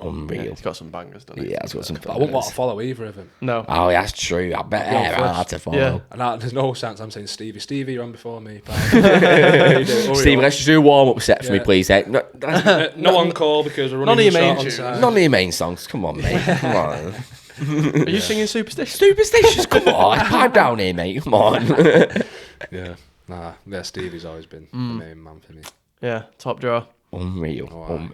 Speaker 2: Unreal.
Speaker 3: Yeah, he's got some bangers, doesn't he?
Speaker 2: Yeah, it's got some.
Speaker 4: But I wouldn't want to follow either of them.
Speaker 3: No.
Speaker 2: Oh, that's true. I bet
Speaker 4: Go
Speaker 2: they're hard
Speaker 4: first.
Speaker 2: to follow.
Speaker 3: Yeah.
Speaker 4: And there's no chance I'm saying Stevie. Stevie, you're on before me.
Speaker 2: Steve, let's just do a warm-up set for me,
Speaker 4: Yeah.
Speaker 2: please.
Speaker 4: No on call because we're running
Speaker 3: None of your
Speaker 4: short
Speaker 3: main
Speaker 4: on
Speaker 3: tunes.
Speaker 4: time.
Speaker 2: None of your main songs. Come on, mate. Come on.
Speaker 3: Are you singing Superstitious?
Speaker 2: Superstitious, come on, pipe down here, mate. Come on.
Speaker 4: Yeah. Yeah, Stevie's always been the main man for me.
Speaker 3: Yeah, top drawer.
Speaker 2: Unreal.
Speaker 4: Oh,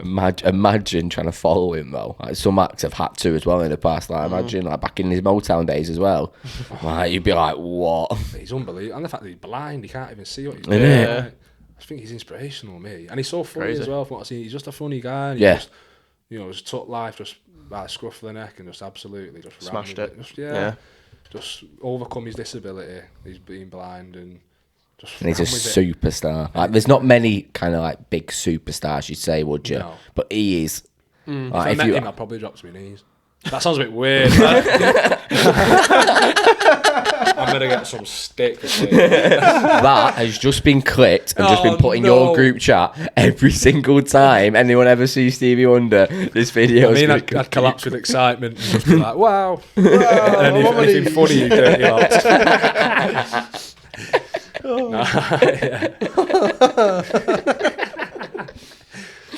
Speaker 2: Imagine trying to follow him though. Like, some acts have had to as well in the past. Like imagine like back in his Motown days as well. Like you'd be like, what?
Speaker 4: He's unbelievable. And the fact that he's blind, he can't even see what he's
Speaker 2: Isn't
Speaker 4: doing.
Speaker 2: it?
Speaker 4: Like, I think he's inspirational, mate. And he's so funny
Speaker 3: Crazy.
Speaker 4: as well, from what I've seen. He's just a funny guy. And
Speaker 2: Yeah.
Speaker 4: He just, just took life just by the scruff of the neck and just absolutely just ran
Speaker 3: Smashed
Speaker 4: with
Speaker 3: it.
Speaker 4: Just,
Speaker 3: Yeah.
Speaker 4: just overcome his disability. He's being blind and just
Speaker 2: And he's a
Speaker 4: ran with it.
Speaker 2: superstar. Like there's not many kind of like big superstars you'd say, would you?
Speaker 4: No.
Speaker 2: But he is.
Speaker 4: If
Speaker 2: Like,
Speaker 4: I
Speaker 2: if
Speaker 4: met
Speaker 2: you,
Speaker 4: him, I'd probably drop to my knees. That sounds a bit weird. Right? I'm going to get some stick.
Speaker 2: that has just been clicked and just been
Speaker 4: Oh,
Speaker 2: put in
Speaker 4: no.
Speaker 2: your group chat every single time anyone ever sees Stevie Wonder. This video
Speaker 4: I mean,
Speaker 2: is
Speaker 4: I'd collapse with excitement and just be like, wow. And then if anything funny, you dirty lads. No, yeah.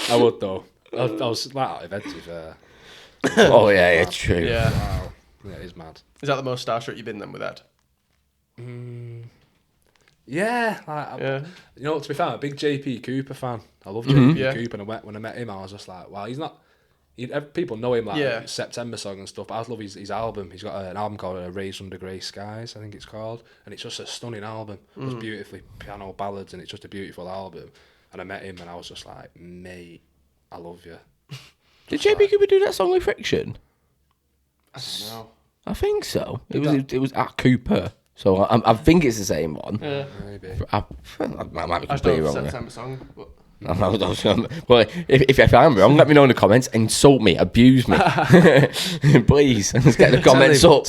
Speaker 4: I would though. I was like out of events with
Speaker 2: Oh yeah, true.
Speaker 3: Yeah.
Speaker 4: wow. Yeah, it's mad.
Speaker 3: Is that the most starstruck you've been then with Ed?
Speaker 4: Yeah, like,
Speaker 3: Yeah.
Speaker 4: You know, to be fair, I'm a big JP Cooper fan. I love JP
Speaker 3: Yeah.
Speaker 4: Cooper, and when I met him, I was just like, wow, he's not. People know him like
Speaker 3: Yeah.
Speaker 4: September song and stuff, but I just love his album. He's got an album called Raised Under Grey Skies, I think it's called, and it's just a stunning album. It's beautifully piano ballads, and it's just a beautiful album. And I met him, and I was just like, mate, I love you.
Speaker 2: Did JP Cooper do that song with Friction?
Speaker 4: I don't know.
Speaker 2: I think so. It was at Cooper. So I think it's the same one.
Speaker 3: Yeah.
Speaker 4: Maybe.
Speaker 2: I might be
Speaker 3: I just
Speaker 2: completely
Speaker 3: know
Speaker 2: wrong.
Speaker 3: the
Speaker 2: there.
Speaker 3: September song. But
Speaker 2: Well, if I'm wrong, let me know in the comments. Insult me, abuse me, please. Let's get the comments up.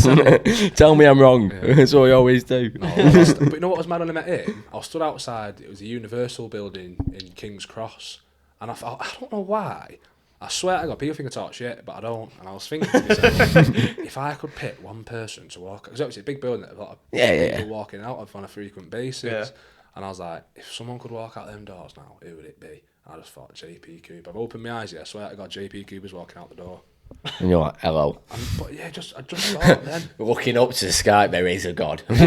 Speaker 2: Tell me I'm wrong. That's what we always do.
Speaker 4: But you know what was mad when I met him? I stood outside. It was the Universal building in King's Cross, and I thought, I don't know why. I swear to God, people think I talk shit, but I don't. And I was thinking to myself, if I could pick one person to walk, because obviously a big building that a lot of people walking out of on a frequent basis.
Speaker 3: Yeah.
Speaker 4: And I was like, if someone could walk out them doors now, who would it be? I just thought JP Cooper. I've opened my eyes here. I swear to God, JP Cooper's walking out the door.
Speaker 2: And you're like, hello.
Speaker 4: But yeah, I just thought then.
Speaker 2: Looking up to the sky, there is a God. He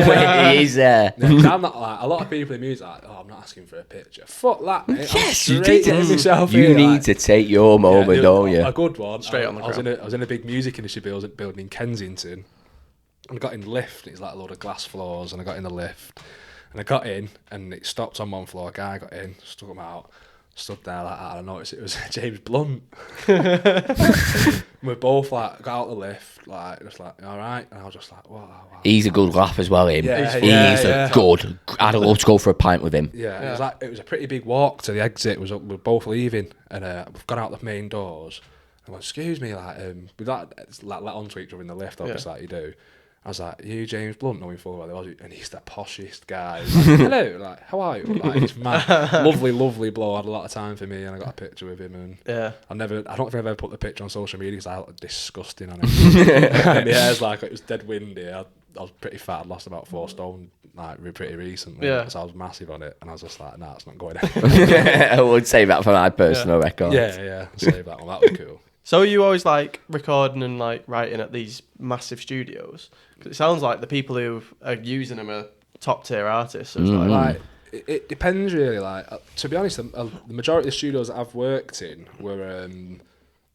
Speaker 2: is there.
Speaker 4: Yeah, 'cause I'm not like a lot of people in music. Like, oh, I'm not asking for a picture. Fuck that, mate.
Speaker 2: Yes,
Speaker 4: I'm
Speaker 2: you
Speaker 4: straight
Speaker 2: did.
Speaker 4: in myself
Speaker 2: You
Speaker 4: here,
Speaker 2: need
Speaker 4: like-
Speaker 2: to take your moment,
Speaker 4: Yeah,
Speaker 2: don't you?
Speaker 4: A good one.
Speaker 3: Straight on the ground.
Speaker 4: I was in a big music industry building in Kensington, and I got in the lift. It's like a load of glass floors, and I got in the lift, and I got in, and it stopped on one floor. A guy got in, stuck him out, stood there like that, and I noticed it was James Blunt. We both like got out the lift, like just like all right, and I was just like, wow.
Speaker 2: He's a good laugh as well, him.
Speaker 4: Yeah,
Speaker 2: He's
Speaker 4: yeah.
Speaker 2: a good. I'd love to go for a pint with him.
Speaker 4: Yeah, it was a pretty big walk to the exit. We were both leaving, and we've gone out the main doors. I went, excuse me, we let onto each other in the lift, obviously, like you do. I was like, you James Blunt, knowing full well, and he's the poshest guy. He's like, hello, like, how are you? Like, he's mad. lovely blow. Had a lot of time for me, and I got a picture with him. And
Speaker 3: yeah.
Speaker 4: I don't think I've ever put the picture on social media because I looked disgusting on it. And my hair's like, it was dead windy. I was pretty fat. I'd lost about 4 stone like pretty recently.
Speaker 3: Yeah.
Speaker 4: So I was massive on it, and I was just like, nah, it's not going anywhere.
Speaker 2: I would say that for my personal record.
Speaker 4: yeah, save that one. That was cool.
Speaker 3: So are you always like recording and like writing at these massive studios? Because it sounds like the people who are using them are top tier artists. So it's
Speaker 4: Like, it depends really. Like, to be honest, the majority of the studios that I've worked in were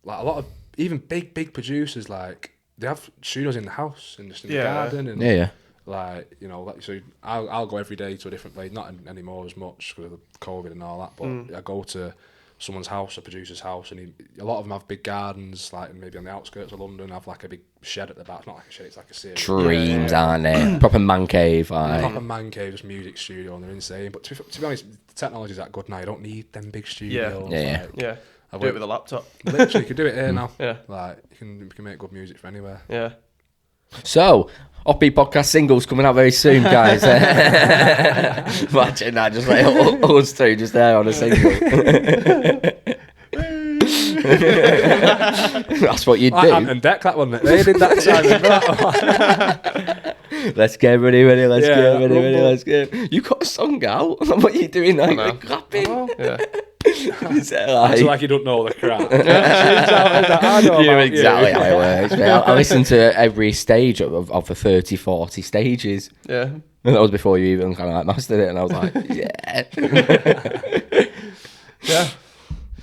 Speaker 4: like a lot of even big producers. Like, they have studios in the house, in the garden, and
Speaker 2: Yeah.
Speaker 4: like, you know, like, so I'll go every day to a different place. Not anymore as much because of COVID and all that, but I go to someone's house, a producer's house, and a lot of them have big gardens, like maybe on the outskirts of London, have like a big shed at the back. Not like a shed, it's like a series.
Speaker 2: Dreams, aren't they? Proper man cave. Like.
Speaker 4: Proper man cave, just music studio, and they're insane. But to be honest, the technology's that good now. You don't need them big studios.
Speaker 2: Yeah.
Speaker 4: Like,
Speaker 3: yeah.
Speaker 4: I've
Speaker 3: Do it
Speaker 4: worked-
Speaker 3: with a laptop.
Speaker 4: Literally, you can do it here now.
Speaker 3: Yeah.
Speaker 4: Like, you can make good music from anywhere.
Speaker 3: Yeah.
Speaker 2: So, Offbeat Podcast singles coming out very soon, guys. Imagine that, just like us two just there on a single. That's what you'd
Speaker 4: Ant
Speaker 2: do.
Speaker 4: and Deck, that one. They did that time.
Speaker 2: Let's get ready, let's
Speaker 4: Yeah,
Speaker 2: get ready,
Speaker 4: rumble.
Speaker 2: let's get. You got a song out? What are you doing now?
Speaker 3: know.
Speaker 2: You're clapping.
Speaker 3: Yeah.
Speaker 4: I feel like you don't know the crap.
Speaker 2: You know exactly how it works, mate. I listened to every stage of the 30, 40 stages.
Speaker 3: Yeah.
Speaker 2: And that was before you even kind of like mastered it, and I was like, yeah.
Speaker 3: Yeah.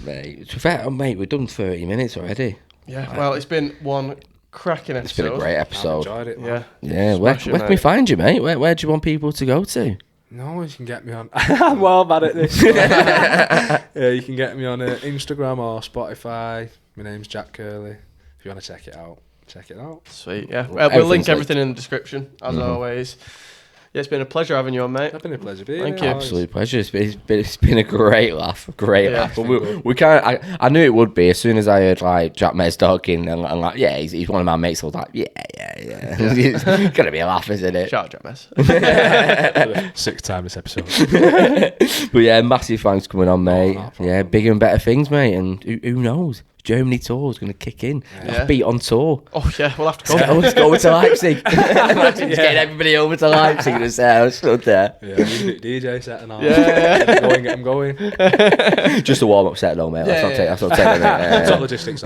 Speaker 2: Mate, to be fair, mate, we've done 30 minutes already.
Speaker 3: Yeah. Well, it's been one cracking episode.
Speaker 2: It's been a great
Speaker 4: I've
Speaker 2: episode.
Speaker 4: enjoyed it, man.
Speaker 3: Yeah.
Speaker 2: Yeah, where
Speaker 3: Smashing,
Speaker 2: can we
Speaker 3: mate.
Speaker 2: find you, mate? Where do you want people to go to?
Speaker 4: No, you can get me on. I'm well bad at this. Yeah, you can get me on Instagram or Spotify. My name's Jack Curley. If you want to check it out, check it out.
Speaker 3: Sweet. Yeah. We'll
Speaker 2: Everything's
Speaker 3: link
Speaker 2: linked.
Speaker 3: everything in the description, as always. Yeah, it's been a pleasure having you on, mate.
Speaker 4: It's been a pleasure being
Speaker 3: Thank
Speaker 4: here.
Speaker 3: you.
Speaker 2: Absolute pleasure. It's been a great laugh. Great
Speaker 3: Yeah,
Speaker 2: laugh.
Speaker 3: it's
Speaker 2: But we can't. I knew it would be as soon as I heard like Jack Mez talking and like, yeah, he's one of my mates. I was like, yeah. It's gonna be a laugh, isn't it?
Speaker 3: Shout out, Jack Mess.
Speaker 4: Sixth time this episode.
Speaker 2: But yeah, massive thanks for coming on, mate.
Speaker 4: no problem.
Speaker 2: Yeah, bigger and better things, mate. And who knows? Germany tour is going to kick in.
Speaker 3: Yeah.
Speaker 2: Beat on tour.
Speaker 3: Oh, yeah, we'll have to go.
Speaker 2: Let's go over to Leipzig. Imagine just getting everybody over to Leipzig and say, I was stood there.
Speaker 4: Yeah, DJ set and all.
Speaker 3: Yeah.
Speaker 4: Get them going.
Speaker 2: Just a warm up set, though, mate. That's what I'm taking.
Speaker 4: It's all logistics.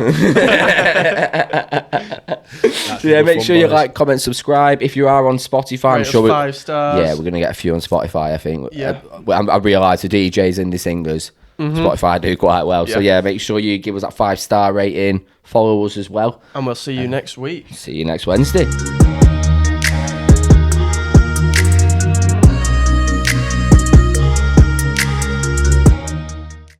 Speaker 2: So yeah, make sure you like, comment, subscribe. If you are on Spotify, I'm
Speaker 3: Rate us
Speaker 2: sure
Speaker 3: 5 stars.
Speaker 2: yeah, we're gonna get a few on Spotify. I think.
Speaker 3: Yeah.
Speaker 2: I realise the DJs and the singers, Spotify do quite well. So
Speaker 3: Yeah.
Speaker 2: yeah, make sure you give us that 5-star rating. Follow us as well.
Speaker 3: And we'll see you next week.
Speaker 2: See you next Wednesday.